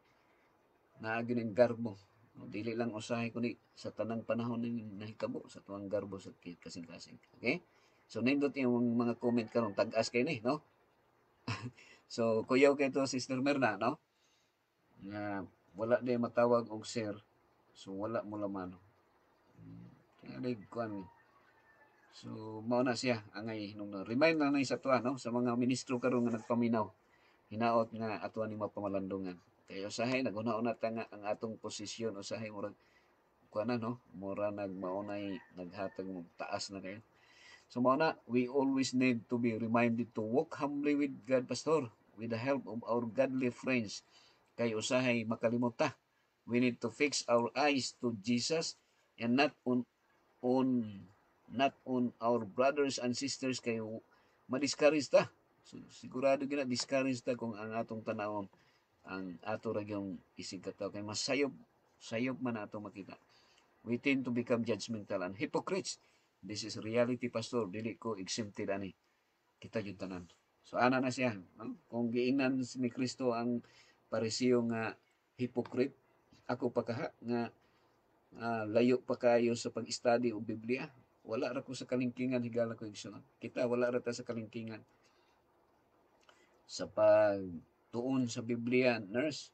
naagin garbo. No, dili lang usahay kundi sa tanang panahon ning nahitabo sa tuang garbo sa kasing-kasing. Okay? So nindot yung mga comment karon tag-as kay ni, no? So kuyaw kay to Sister Merna, no? Nga wala day matawag og sir. So wala mo lamano. Kaya kuan. So mao na siya angay hinungdan. Remind na nay sa tuwa, no? Sa mga ministro karon nga nagpaminaw. Hinaot nga atuan ni mapamalandungan. Kaya usahay naguna-una ta nga ang atong posisyon usahay murag kuan na, no? Mura nagmaunay naghatag mo taas na kayo. So mao na, we always need to be reminded to walk humbly with God, Pastor, with the help of our godly friends. Kay usahay makalimot ta. We need to fix our eyes to Jesus and not on our brothers and sisters kay ma-discourage ta. So, sigurado gina discourage ta kung ang atong tanawon ang ato ra gyung isig kataw kay mas sayop man ato makita. We tend to become judgmental and hypocrites. This is reality, Pastor. Dili ko exempted ani. Kita jud tanan. So ana na siya, no? Kung giingnan ni Kristo ang parisiyo nga hypocrite, ako pa kaha nga layo pa kayo sa pag-study og Biblia. Wala ra ko sa kalingkingan higala ko igsoon. Kita wala ra ta sa kalingkingan. Sa pagtuon sa Biblia, nurse,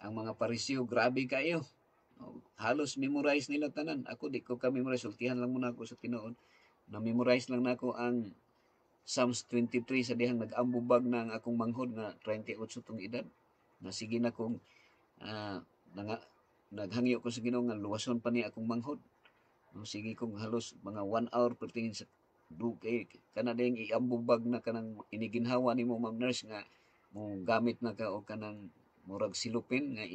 ang mga parisiyo grabe kayo. Halos memorize nila tanan. Ako di ko ka-memorize. Sultihan lang muna ako sa tinuod. Na-memorize lang nako ang Psalms 23 sa dihang nag-ambubag na ang akong manghod nga 38 tong edad. Na sige na kong naghangyo ko sa Ginoo nga luwason pa ni akong manghod. Sige kong halos mga 1 hour pertingin sa dugay. Kana ding iambubag na kanang iniginhawa nimo Ma'am Nurse nga mo gamit na ka o kanang murag silupin nga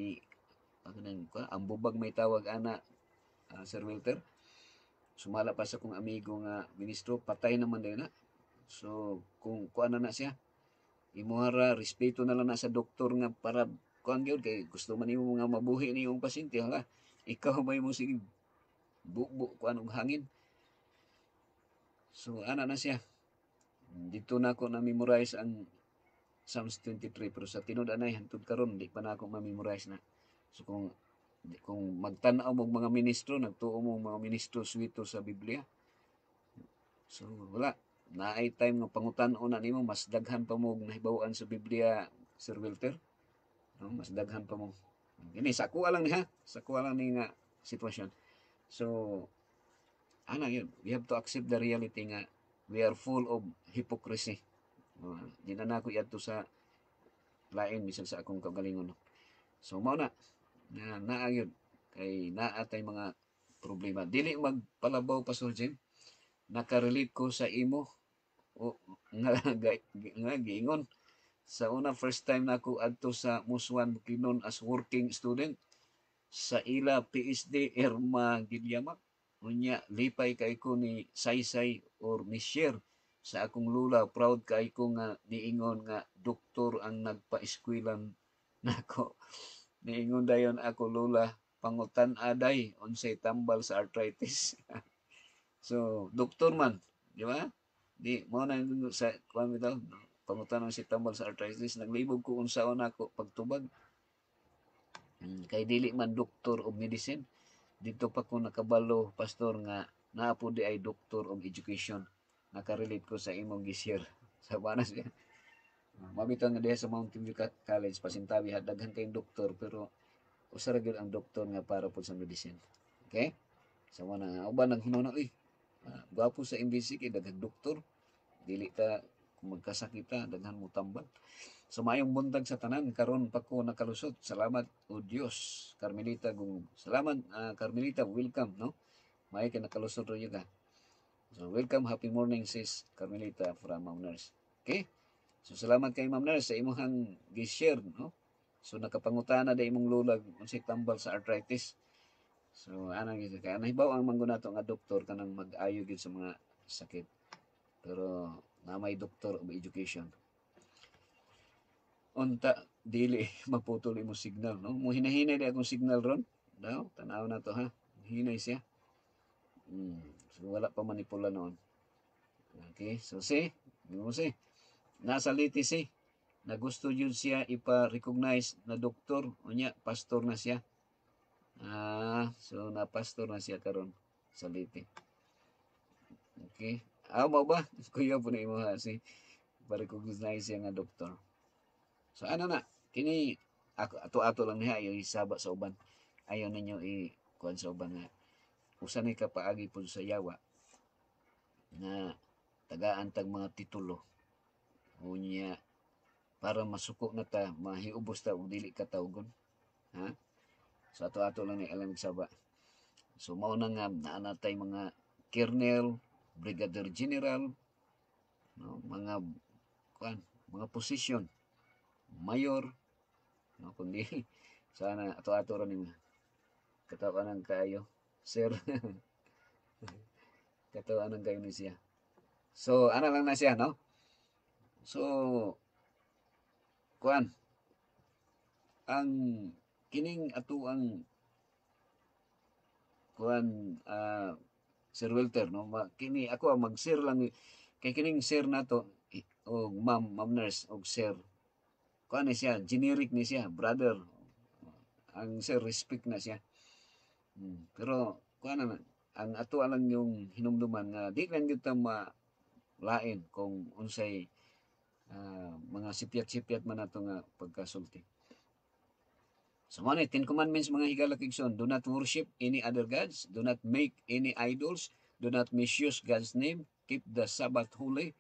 ang bubag may tawag ana Sir Wilter. sumala pa sa kong amigo nga ministro, patay naman din na. So kung kuan na siya, imuhara respeto na lang na sa doktor nga para kuan gyud kay gusto man nimo nga mabuhi ni yung pasyente hala. Ikaw may mo sige bubo kuan og hangin. So ana na siya. Dito na ako na memorize ang Psalms 23 pero sa tinud anay hantud karon di pa na ako ma-memorize na. So kung magtan-aw mo mga ministro, nagtuo mo mga ministro swito sa Biblia. So wala, naay time nga pangutan-o na nimo mas daghan pa mo nahibaw-an sa Biblia, Sir Wilter. No, mas daghan pa mo. Ini sa kuha lang ni ha, sa kuha lang ni nga sitwasyon. So ana yun, we have to accept the reality nga we are full of hypocrisy. Di na ako yadto sa lain bisan sa akong kagalingon. So mao na yun kay naa tay mga problema. Dili magpalabaw Pastor Jim. Nakarelate ko sa imo o nga giingon. Sa una first time na ako adto sa Muswan Bukidnon as working student sa ila PSD Irma Gidyamak. Unya lipay kay ko ni Saysay or ni Sher sa akong lula, proud kay ko nga niingon nga doktor ang nagpa-eskwelan nako. Niingon dayon ako lula, pangutan aday unsay tambal sa arthritis. So doktor man, di ba? Di mo na sa kuan bitaw, pangutan si tambal sa arthritis, naglibog ko unsaon ako pagtubag. Kay dili man doktor og medicine. Dito pa ko nakabalo, pastor, nga naapo di ay doctor of education. Nakarelate ko sa imong gisir. Sa banas niya. Mabitaw nga diha sa Mountain View College, pasintabi, daghan kayong doktor, pero usara gyud ang doktor nga para po sa medicine. Okay? Sa mga nga, uban nang hinuna, gwapo sa MBC kay daghan doktor. Dili ta, kung magkasakita, daghan mo tambal. So mayong buntag sa tanan karon pa ko nakalusot. Salamat o Dios. Carmelita gung. Salamat Carmelita, welcome no. May ka nakalusot ro ka. So welcome, happy morning sis Carmelita from Ma'am Nurse. Okay? So salamat kay Ma'am Nurse sa imong gi-share no. So nakapangutana da imong lulag unsay tambal sa arthritis. So anang gyud kay nahibaw ang manggunato nga doktor kanang mag-ayo gyud sa mga sakit. Pero na may doctor of education. Unta dili maputol imo signal no. Mo hinahinay di akong signal ron. Daw tanaw na to ha. Hinay siya. So wala pa manipula noon. Okay, so mo nasa liti na gusto yun siya ipa-recognize na doktor unya pastor na siya. So na pastor na siya karon sa liti. Okay. Mo ba? Kuya po na imo ha pa-recognize siya nga doktor. So ano na, kini ato-ato lang niya ayo isaba sa uban. Ayaw ninyo kuan sa uban nga usa ni kapaagi po sa yawa na tagaan tag mga titulo. Unya para masuko na ta, mahiubos ta og dili katawgon. Ha? So ato-ato lang ni alam saba. So mao na nga naanatay mga colonel, brigadier general, no, mga kuan, mga posisyon mayor no kundi sana ato-ato ra nimo katawanan kayo sir katawanan kayo ni siya. So ana lang na siya no. So kuan ang kining ato ang kuan Sir Walter no kini ako ang mag-share lang kay kining share nato og ma'am nurse og sir kuan ni siya, generic ni siya, brother. Ang sir respect na siya. Pero kuan na ang ato lang yung hinumduman nga di lang gyud ta lain kung unsay mga sipyat-sipyat man nato nga pagkasulti. So man 10 commandments mga higala kigson, do not worship any other gods, do not make any idols, do not misuse God's name, keep the Sabbath holy,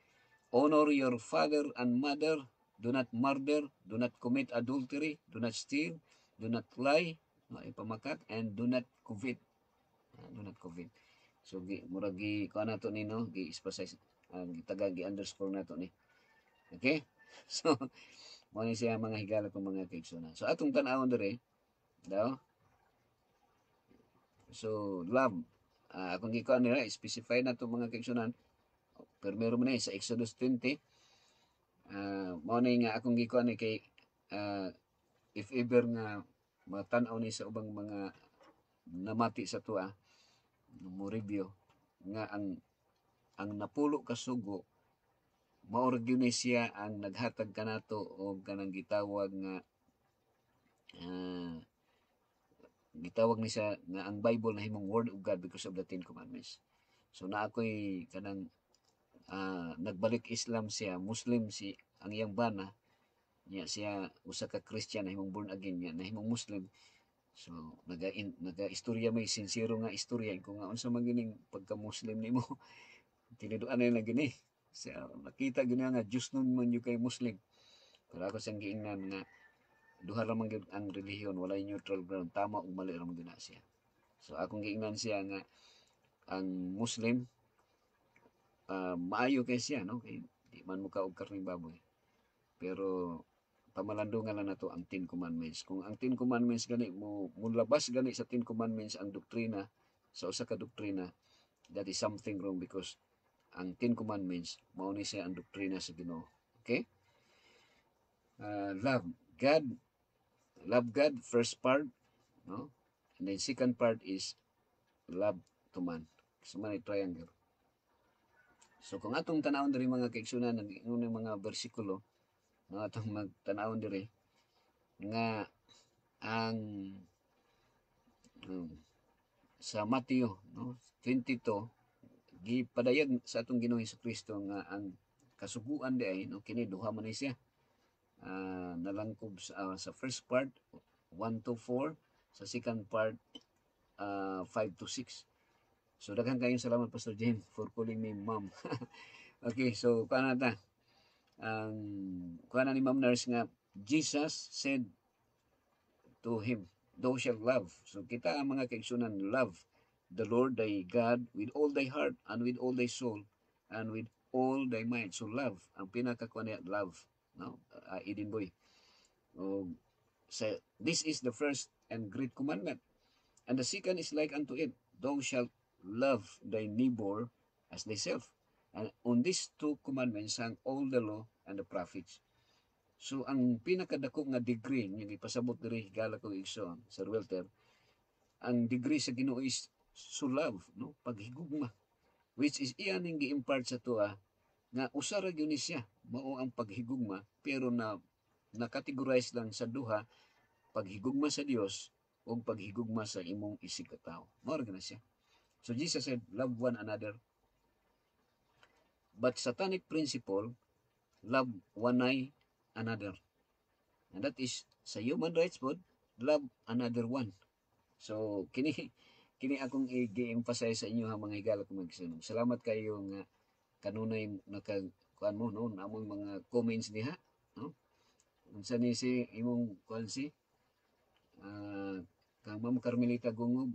honor your father and mother, do not murder, do not commit adultery, do not steal, do not lie, ipamakat, and do not covet. Do not covet. So murag kuan nato ni no, gi-emphasize gitaga gi-underscore nato ni. Okay? So mo ni siya mga higala kong mga kaigsoonan. So atong tan-awon diri daw. So love akong gikuan nila specify na to mga kaigsunan. Primero man sa Exodus 20, mao na nga akong gikuan ni kay if ever nga matan-aw ni sa ubang mga namati sa tuwa mo review nga ang napulo ka sugo mao ra gyud ni siya ang naghatag kanato og kanang gitawag nga gitawag ni siya nga ang Bible na himong word of God because of the Ten Commandments. So na ako'y kanang nagbalik Islam siya, Muslim si ang iyang bana niya siya usa ka Christian na himong born again niya na himong Muslim. So naga-istorya may sincero nga istorya kung nga unsa man gining pagka-Muslim nimo. Tiniduan na gini. Siya nakita gini nga Diyos nun man yung kay Muslim. Pero ako siyang giingnan nga duha ra man gyud ang relihiyon, walay neutral ground, tama ug mali ra man gyud na siya. So akong giingnan siya nga ang Muslim maayo kay siya, no, kay di man mo og karning baboy, pero pamalandungan lang nato ang Ten Commandments. Kung ang Ten Commandments gani mo labas gani sa Ten Commandments ang doktrina sa usa ka doktrina, that is something wrong because ang Ten Commandments mao ni siya ang doktrina sa Ginoo. Okay? Love God, first part, no? And then second part is love to man. So man triangle. So kung atong tanawon diri mga kaigsunan ng mga bersikulo, no, atong magtanawon diri nga ang sa Mateo, no, 22 gipadayag sa atong Ginoong Hesukristo nga ang kasuguan di ay, no, kini duha man ni siya. Nalangkob sa first part 1 to 4, sa second part 5 to 6. So daghan kayong salamat Pastor James for calling me ma'am. Okay, so kuana ta kuana ni Ma'am Nurse nga Jesus said to him, thou shalt love. So kita ang mga kaigsunan, love the Lord thy God with all thy heart and with all thy soul and with all thy mind. So love ang pinakakuan niya, love, no, Eden boy. So this is the first and great commandment, and the second is like unto it, thou shalt love thy neighbor as thyself. And on these two commandments hang all the law and the prophets. So ang pinakadako nga degree nga ipasabot diri higala ko igsoon Sir Walter, ang degree sa Ginoo is so love, no, paghigugma, which is iyan ning gi-impart sa tuwa nga usa ra gyud ni siya mao ang paghigugma, pero na-categorize lang sa duha, paghigugma sa Dios o paghigugma sa imong isig ka tawo. Mao ra na siya. So Jesus said, love one another. But satanic principle, love one another. And that is sa human rights pod, love another one. So kini akong i-emphasize sa inyo ha mga higala kong magsunod. Salamat kayo nga kanunay nakakuan mo, no, namong mga comments diha, no. Unsa ni si imong kuan si kang Ma'am Carmelita Gungob,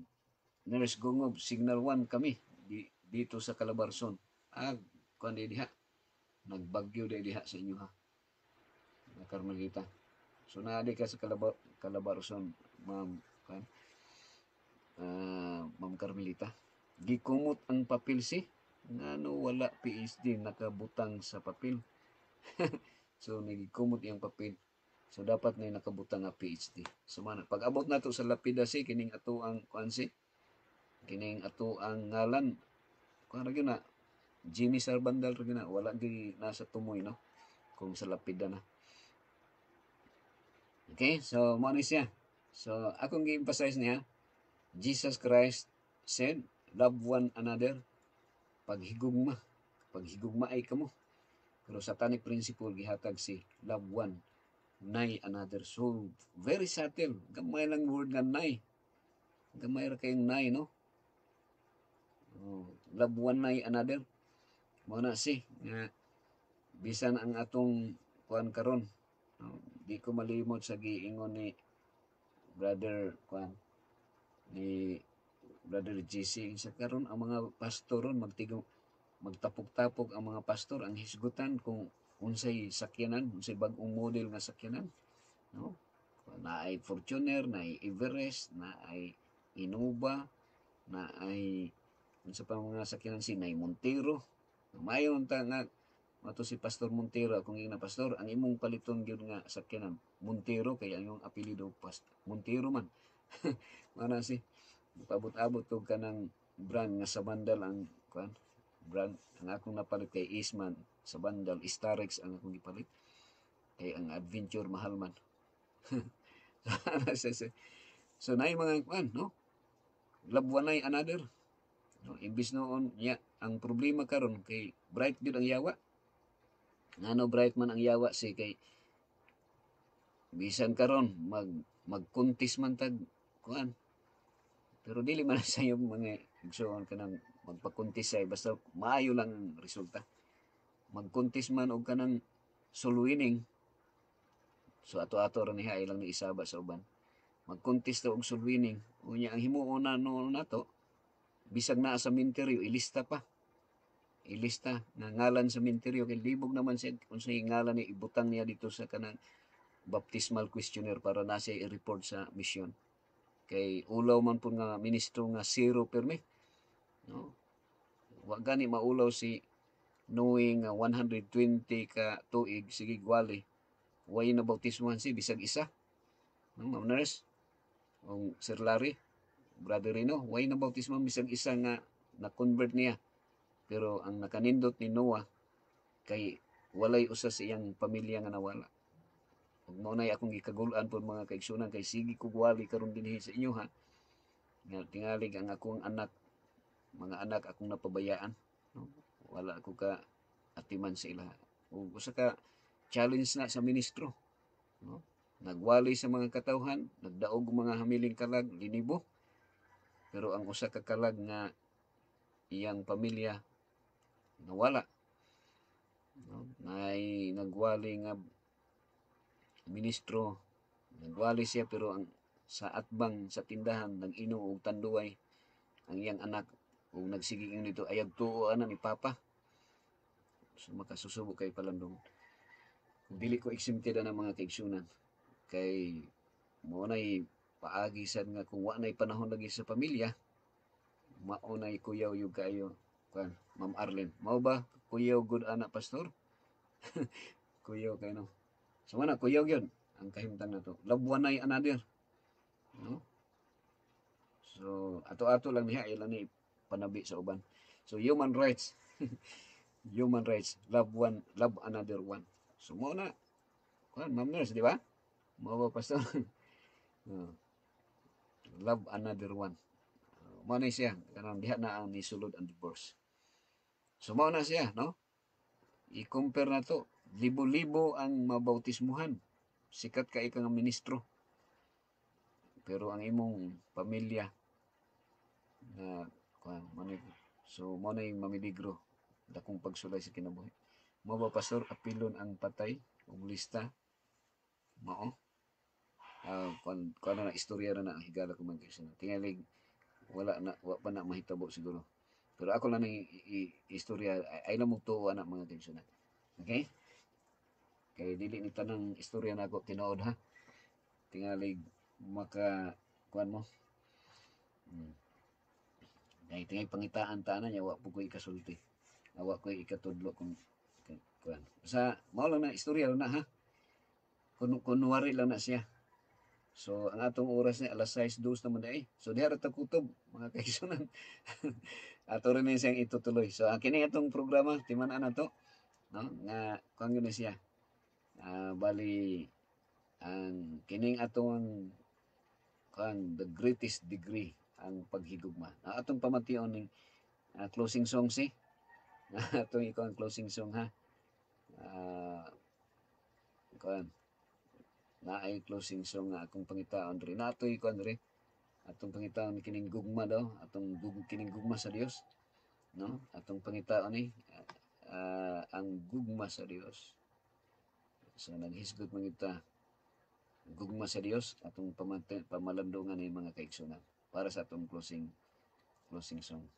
Nurse Gungob, Signal 1 kami dito sa Calabarzon. Kuan diha, nagbagyo diha sa inyo ha, na Carmelita. So naadi ka sa Calabarzon, Ma'am Ma'am Carmelita. Gikumot ang papel si ngano wala PhD, nakabutang sa papel. So nagikumot iyang papel. So dapat na nakabutang nga PhD. So man pag abot nato sa lapida si kining ato ang kuan si kining ato ang ngalan kuan ra gyud na Jimmy Sarbandal ra gyud na, wala gyud nasa tumoy, no, kung sa lapida na. Okay, so mo ni siya. So akong gi-emphasize niya, Jesus Christ said, love one another. Paghigugma ay kamo. Pero satanic principle gihatag si love one nay another. So very subtle, gamay lang word nga nay, gamay ra kayong nay, no. Love one nay another mo na si nga bisan ang atong kuan karon, di ko malimot sa giingon ni brother kuan ni Brother JC sa karon, ang mga pastor ron magtapok-tapok ang mga pastor ang hisgutan kung unsay sakyanan, unsay bag-ong model nga sakyanan, no, na ay Fortuner, na ay Everest, na ay Innova, na ay Unsa pa mga sakyanan si Nay Montero. Mayon ta nga mato si Pastor Montero kung ina pastor ang imong paliton gyud nga sakyanan Montero kay ang imong apelyido Montero man. Mana si pabot-abot og kanang brand nga sa bandal ang kuan brand ang akong napalit kay Eastman sa bandal Starex ang akong gipalit kay ang Adventure mahal man. So nay mga kuan no love one ay another no imbis noon ya ang problema karon kay bright gyud ang yawa ngano bright man ang yawa si kay bisan karon magkuntis man tag kuan pero dili man sa iyo mga igsoon kanang magpakuntis ay basta maayo lang ang resulta magkuntis man og kanang soul winning so ato-ato ra niha ilang ni isaba sa uban magkuntis og soul winning unya ang himuon na no nato bisag naa sa minteryo ilista nga ngalan sa minteryo kay libog naman siya unsay ngalan ni ibutang niya dito sa kanang baptismal questionnaire para na siya i-report sa mission kay ulaw man po nga ministro nga zero permi no wa gani maulaw si knowing 120 ka tuig sige gwali way na bautismohan si bisag isa no Ma'am Nurse o Sir Larry Brother Rino way na bautismo bisag isa nga na-convert niya pero ang nakanindot ni Noah kay walay usa sa iyang pamilya nga nawala. Ug mao nay akong gikagul-an po mga kaigsunan kay sige ko gwali karon dinhi sa inyo ha. Nga tingalig ang akong anak mga anak akong napabayaan no? Wala ako ka atiman sa ila. Ug usa ka challenge na sa ministro no? Nagwali sa mga katawhan, nagdaog mga hamiling kalag linibo. Pero ang usa ka kalag nga iyang pamilya nawala. No? Nay nagwali nga ministro, nagwali siya pero ang sa atbang sa tindahan nag-inom og tanduay ang iyang anak ug nagsiging nito ayag tuo ana ni papa. So makasusubo kay palandong. Dili ko exempted na mga kaigsunan kay mo nay paagi sad nga kung wa nay panahon lagi sa pamilya mao nay kuyaw yung kayo kan Ma'am Arlene mao ba kuyaw good anak pastor kuyaw kay no so mana kuyaw gyud ang kahimtang nato love one ay another no so ato-ato lang niya ilan ni panabi sa uban so human rights human rights love one love another one so mo na kan Ma'am Nurse di ba mao ba pastor love another one mao na siya kanang diha na ang nisulod ang divorce so mao na siya no i-compare na to libo-libo ang mabautismuhan sikat ka ika nga ministro pero ang imong pamilya na kuan manay so mao nay mamiligro dakong pagsulay sa kinabuhi mao ba pastor apilon ang patay og lista mao kuan na istorya na higala ko man kasi tingalig wala pa na mahitabo siguro pero ako lang ng istorya ay na mugtuo anak mga kaigsunan okay kay dili ni tanang istorya na ako tinuod ha tingalig maka kuan mo kay tingay pangitaan tanan niya wa po ko ikasulti wa ko ikatudlo kung kuan sa mao lang na istorya lang na ha kunwari lang na siya. So, ang atong oras ni alas 6:02 naman na eh. So, diha ra ta kutob, mga kaigsunan. Ato rin na siyang itutuloy. So, ang kini atong programa, timan-an na to, no? Nga, kung yun na siya. Bali, ang kining atong the greatest degree ang paghigugma. Atong pamation ning closing song si. Atong ikaw ang closing song ha. Kuan na ay closing song nga akong pangitaon rin natoy ko andre atong pangitaon kining gugma daw atong kining gugma sa Dios no atong pangitaon ni ang gugma sa Dios so naghisgot mangita gugma sa Dios atong pamalandungan ni mga kaigsunan para sa atong closing song.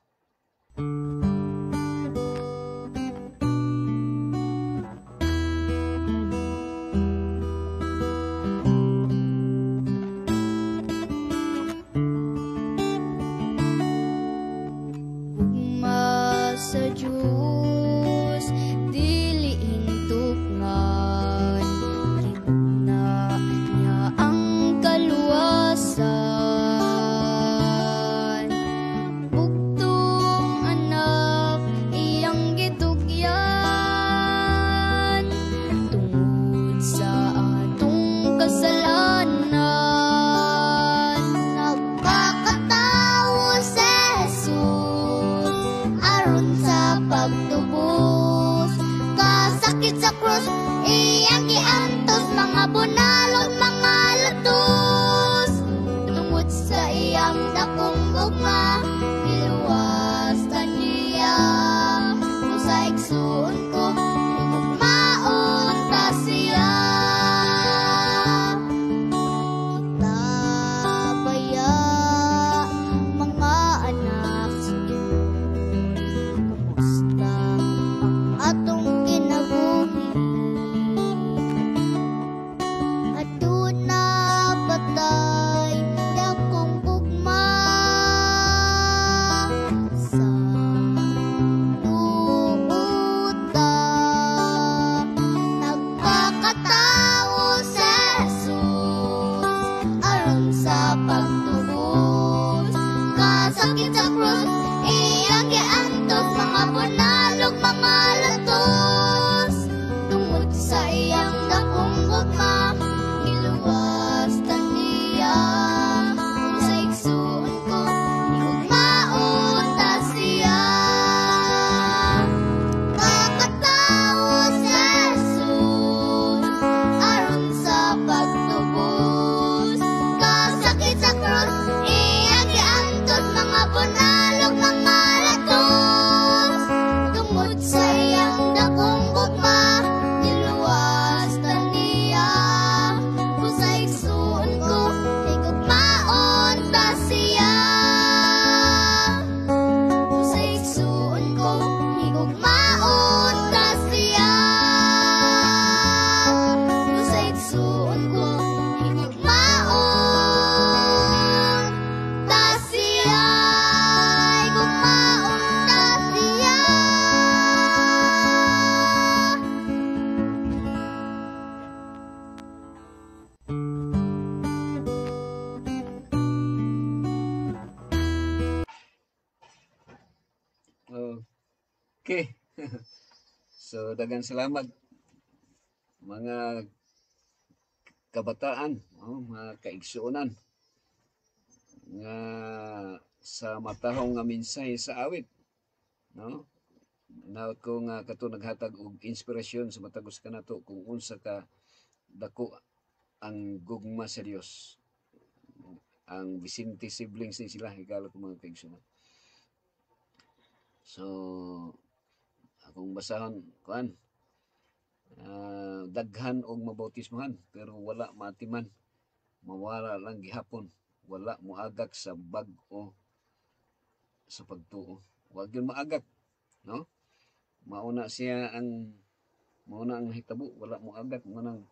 igsuon ko, maon ta siya. Kita baya, mga anak sa Diyos, kamusta ang atong kinabuhi? Aduna patay dakong gugma sa luuta. Nagpakatawo sa Jesus aron sa pagtubos. Kasakit sa krus iyang giantos, mga bunalog mga latos. Tungod sa iyang dakong gugma, giluwas ta niya. Sa igsuon ko, igugmaon ta siya. Kakatawo sa Jesus aron sa pagtubos. Kasakit sa krus iyang giantos, mga bunalog mga latos. Tungod sa iyang dakong gugma, giluwas ta niya. Kung sa igsuon ko, igugmaon ta siya. Kung sa igsuon ko, igugmaon ta siya. Kung sa igsuon ko, igugmaon ta siya. Igugmaon ta siya. Okay. So, dagang salamat mga kabataan, mga kaigsuonan nga sa matahong nga mensahe sa awit, no? Naot ko nga kato naghatag og inspirasyon sa matagos kanato kung unsa ka dako ang gugma sa Dios. Ang Vicente siblings ni sila, higala ko mga kaigsuonan. So, akong basahon kuan, daghan og mabautismohan pero wala matiman, mawala lang gihapon, wala moagak sa bag-o sa pagtuo. Wag yun maagak, no? Mauna ang hitabo, wala moagak mo nang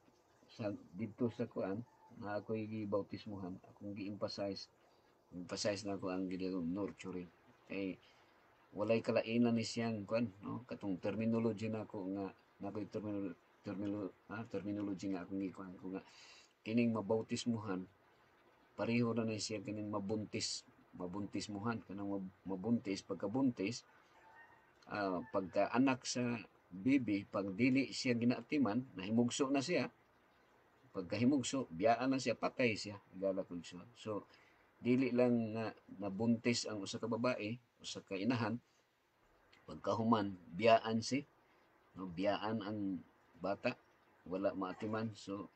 sa dito sa kuan na ako'y gibautismohan, akong gi-emphasize na ako ang ginagawang nurturing. Kay walay kalainan ni siyang kuan, no? Katong terminology na ako nga nakoy terminology nga akong gikuan ko nga kining mabautismuhan pareho na ni siya kining mabuntismuhan kanang mabuntis pagkabuntis, pagka anak sa bibi, pag dili siya ginaatiman nahimugso na siya, pagkahimugso biyaan na siya, patay siya, igala ko siya. So dili lang nga nabuntis ang usa ka babae, usa ka inahan, pagkahuman biyaan si, no, biyaan ang bata, wala maatiman. So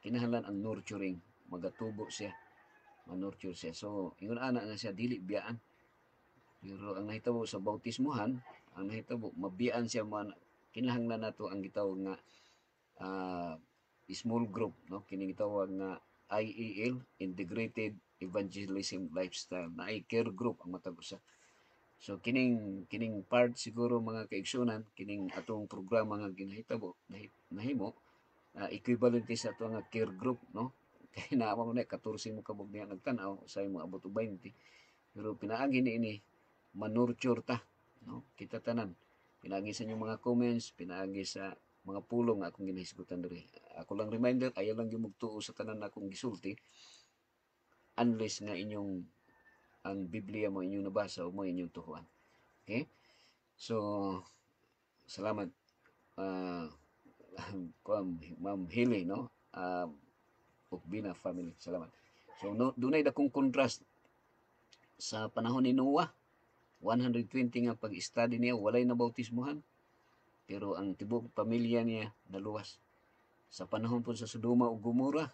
kinahanglan ang nurturing, magatubo siya, manurture siya. So ingon ana nga siya dili biyaan. Pero ang nahitabo sa bautismuhan, ang nahitabo mabiyaan siya, kinahanglan nato ang gitawag nga small group, no, kining gitawag nga IEL, Integrated Evangelism Lifestyle, na ay care group ang matag usa. So kining part siguro mga kaigsunan, kining atong programa nga ginahitabo nahimo equivalent sa ato nga care group, no? Kay naa mo na 14 mo kabog niya nagtan-aw, say mo abot 20. Pero pinaagi ini manurture ta, no? Kita tanan. Pinaagi sa inyong mga comments, pinaagi sa mga pulong nga akong ginahisgutan diri. Ako lang reminder, ayaw lang gimugtuo sa tanan akong gisulti unless nga inyong ang Biblia mo inyong nabasa o mo inyong tuhuan. Okay? So, salamat. Ma'am Hili, no? Ukbina family. Salamat. So, dunay dakong contrast sa panahon ni Noah. 120 nga pag-study niya, walay na bautismuhan. Pero ang tibok pamilya niya naluwas. Sa panahon po sa Sodoma o Gomora,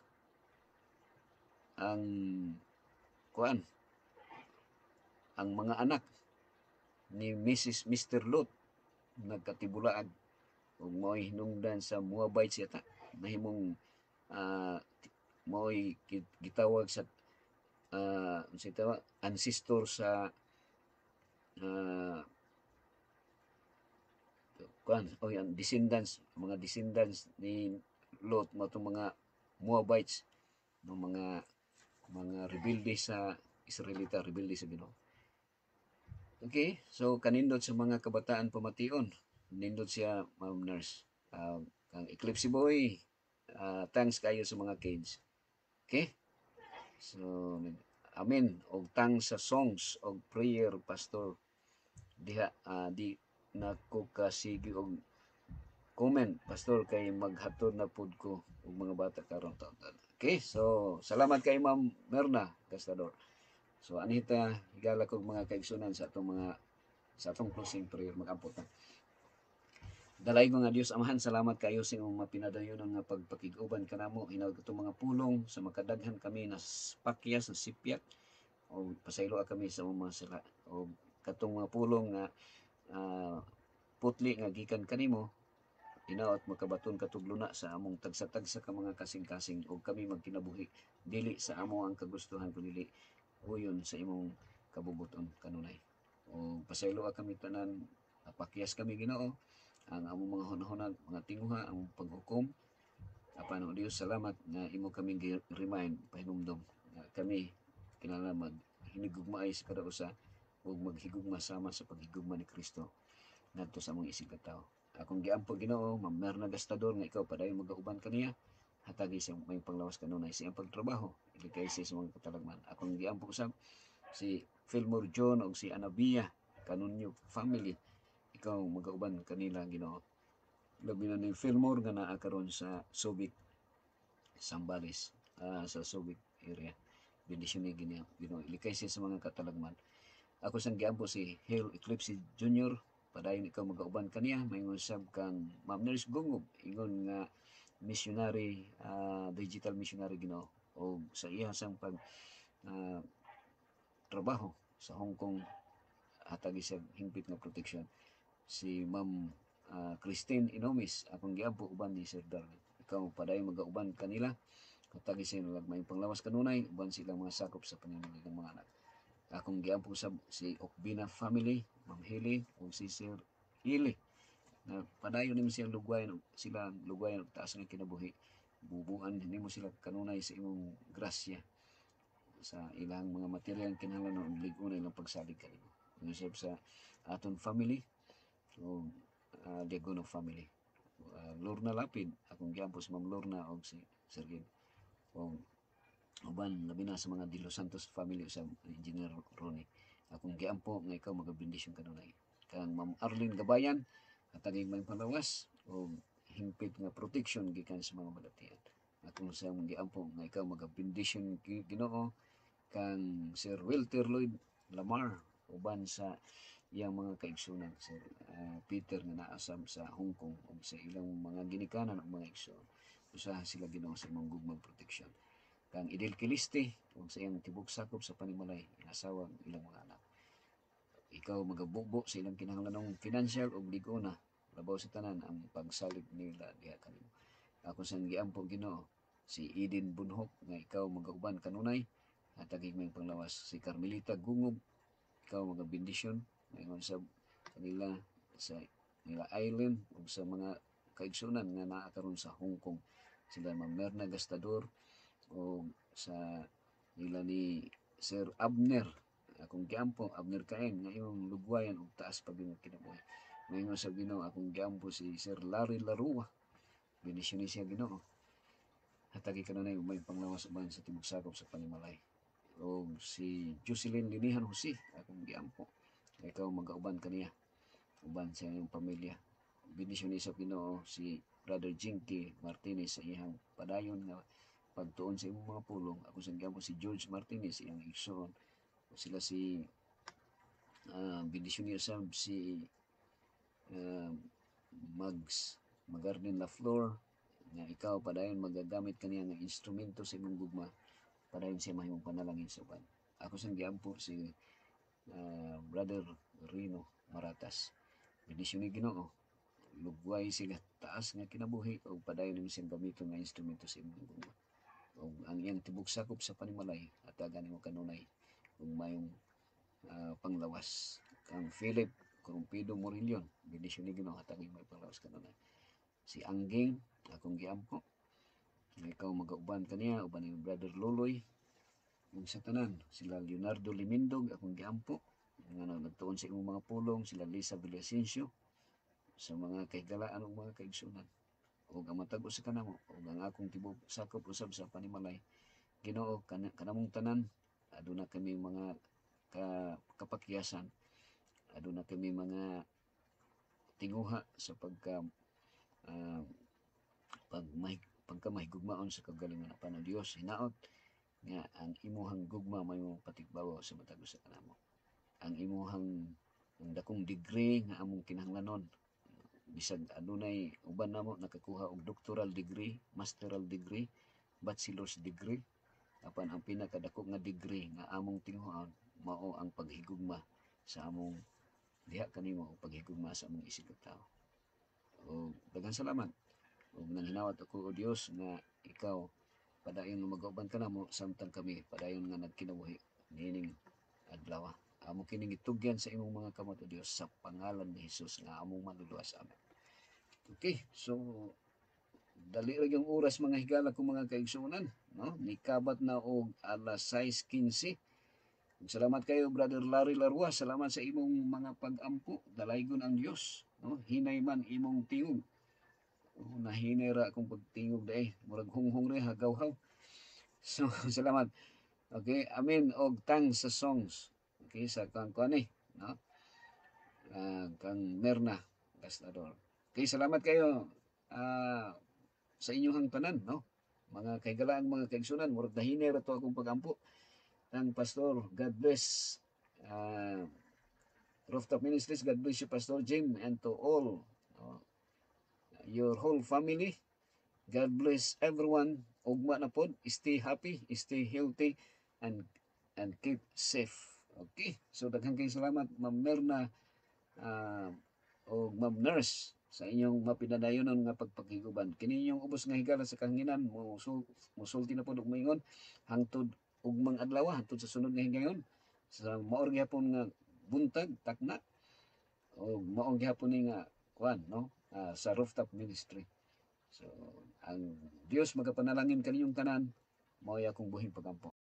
ang mga anak ni Mr. Lot, nagkatibulaan ug mo'y hinungdan sa Moabites yata nahimong mo'y gitawag sa unsay tawag ancestor sa kuan o yan mga descendants ni Lot mo itong mga Moabites ng mga rebelde sa Israelita, rebelde sa Ginoo. Okay, so kanindot sa mga kabataan pamation, nindot siya Ma'am Nurse. Kang Eclipse Boy, thanks kayo sa mga kids. Okay? So, amen. Og thanks sa songs og prayer, Pastor. Di na ko kasigi og comment, Pastor, kay maghatod na pud ko og mga bata karon taon. Okay, so salamat kay Ma'am Merna Gastador. So anita higala kog mga kaigsunan sa atong closing prayer mag-ampot na. Dalay mga Dios Amahan, salamat kayo sa imong mapinadayon nga pagpakig-uban kanamo hinawag katong mga pulong sa makadaghan kami na pakyas na sipyak o pasaylo kami sa mga sala o katong mga pulong nga putli nga gikan kanimo hinaot makabaton katugluna sa among tagsa-tagsa ka mga kasing-kasing o kami magkinabuhi dili sa amo ang kagustuhan kundi huyon sa imong kabubuton kanunay. O pasaylo kami tanan, pakyas kami Ginoo ang among mga hunahunag, mga tinguha, ang paghukom. Apan o Dios, salamat na imo kami remind pahinumdom na kami kinahanglan hinigugmaay sa kada usa ug maghigugma sama sa paghigugma ni Kristo ngadto sa among isig katawo. Akong giampo Ginoo, Ma'am Merna Gastador nga ikaw padayon magauban kaniya hatagi sa may panglawas kanunay sa iyang pagtrabaho ilikay sa mga katalagman. Akong giampo usab si Fillmore John o si Anabia Kanunyo family, ikaw magauban kanila Ginoo. Labi na ni Fillmore nga naa karon sa Subic, Sambales, sa Subic area. Bendisyon ni Ginoo ilikay sa mga katalagman. Ako sang giampo si Hale Eclipse Jr. Padayon ikaw magauban kaniya maingon sab kang Ma'am Nurse Gungog ingon nga missionary, digital missionary Ginoo o sa iya sang pag trabaho sa Hong Kong hatagi sa hingpit nga protection. Si Ma'am Christine Inomis akong giampo uban ni Sir Darwin. Ikaw padayon magauban kanila hatagi sa may panglawas kanunay uban silang mga sakop sa pananalig ng mga anak. Akong giampo sab si Okbina family, Ma'am Hili o si Sir Hili na padayon nimo sila lugwayan og taas nga kinabuhi. Bubuan nimo sila kanunay sa imong grasya sa ilang mga material kinahanglan og lig-on ilang pagsalig kanimo. Usab sa aton family o Diagono family. Lorna Lapid akong giampo si Ma'am Lorna og si Sir Gid. O uban labi na sa mga De Los Santos family sa Engineer Ronnie. Akong giampo nga ikaw magabendisyon kanunay. Kang Ma'am Arlene Gabayan hatagig may palawas o hingpit nga protection gikan sa mga balatian. Akong sa giampo nga ikaw magabendisyon Ginoo kang Sir Walter Lloyd Lamar uban sa iyang mga kaigsunan Sir Peter nga naasam sa Hong Kong o sa ilang mga ginikanan ng mga igsoon. Usaha sila Ginoo sa mga gugmang protection. Kang Idel Kiliste o sa iyang tibok sakop sa panimalay inasawa ang ilang mga anak. Ikaw magabubo sa ilang kinahanglanong financial o ligona labaw sa tanan ang pagsalig nila diha kanimo. Ako sang giampo Ginoo si Eden Bunhok nga ikaw magauban kanunay hatagig may panglawas. Si Carmelita Gungog ikaw magabendisyon ngayon sa kanila sa nila island o sa mga kaigsunan nga naa karon sa Hong Kong. Sila Ma'am Merna Gastador o sa nila ni Sir Abner akong giampo Abner Kain nga imong lugwayan og taas pag imong kinabuhi. Ngayon sa Ginoo akong giampo si Sir Larry Larua. Bendisyon ni siya Ginoo. Hatagi kanunay may panglawas uban sa tibok sakop sa panimalay. O si Jocelyn Linihan Jose akong giampo. Ikaw magauban kaniya uban sa iyong pamilya. Bendisyon ni sa Ginoo si Brother Jinky Martinez sa iyang padayon nga pagtuon sa imong mga pulong. Ako sang giampo si George Martinez iyang igsoon. Sila si bendisyon niya si Magarden LaFleur nga ikaw padayon magagamit kaniya nga instrumento sa imong gugma padayon siya mahimong panalangin sa uban. Ako sang giampo si Brother Rino Maratas. Bendisyon ni Ginoo. Lugway sila taas nga kinabuhi o padayon nimo siyang gamiton nga instrumento sa imong gugma. O ang iyang tibok sakop sa panimalay at gani mo kanunay kung mayong panglawas. Kang Philip Corumpido Morillon, bendisyon ni Ginoo at ang may panglawas kanunay. Si Angging, akong giampo. Ikaw mag-uban kaniya, uban ni Brother Luloy. Yung sa tanan, sila Leonardo Limindog, akong giampo. Nga nagtuon sa imong mga pulong, sila Lisa Villasencio, sa mga kahigalaan o mga kaigsunan. O ang matag sa kanamo, o ang akong tibok sakop usab sa panimalay. Ginoo, kanamong tanan, aduna kami mga kapakyasan, aduna kami mga tinguha sa pagkamahigugmaon sa kagalingon apan ang Dios hinaot nga ang imuhang gugma may mong patigbawo sa matag sa kanamo. Ang imuhang dakong degree nga among kinahanglanon, bisag adunay uban namo nakakuha og doctoral degree, masteral degree, bachelor's degree, apan ang pinakadako nga degree nga among tinguhaon mao ang paghigugma sa among diha kanimo o paghigugma sa among isig ug tao. O daghang salamat. O nanghinawat ako o Dios nga ikaw padayon nga mag-uban ka namo samtang kami padayon nga nagkinabuhi nining adlaw. Amo kining itugyan sa imong mga kamot o Dios sa pangalan ni Hesus nga among manluluwas. Amen. Okay, so dali ra yung oras mga higala kung mga kaigsunan, no? Nikabat na og alas 6:15. Salamat kayo Brother Larry Larua, salamat sa imong mga pag-ampo. Dalaygon ang Dios, no? Hinay man imong tingog. Nahinay ra akong pagtingog dai, murag hunghong re hagaw-haw. So salamat. Okay, amen og tang sa songs. Okay, sa kang kuani, no? Kang Merna Gastador. Okay, salamat kayo sa inyong tanan, no? Mga kahigalaan, mga kaigsunan, murag nahinay ra to akong pagampo. Ang Pastor, God bless. Rooftop Ministries, God bless you, Pastor Jim, and to all your whole family. God bless everyone. Ugma na pod, stay happy, stay healthy, and keep safe. Okay, so daghang kayong salamat, Ma'am Merna o Ma'am Nurse, sa inyong mapinadayonon nga pagpakiguban. Kini inyong ubos nga higala sa kahanginan, musulti na po og moingon, hangtod ugmang adlaw, hangtod sa sunod nga higayon. Sa maor gyapon nga buntag, takna, o maor gyapon ni nga kuan, no? Sa Rooftop Ministry. So, ang Dios magapanalangin kaninyong tanan, mao akong buhing pagampo.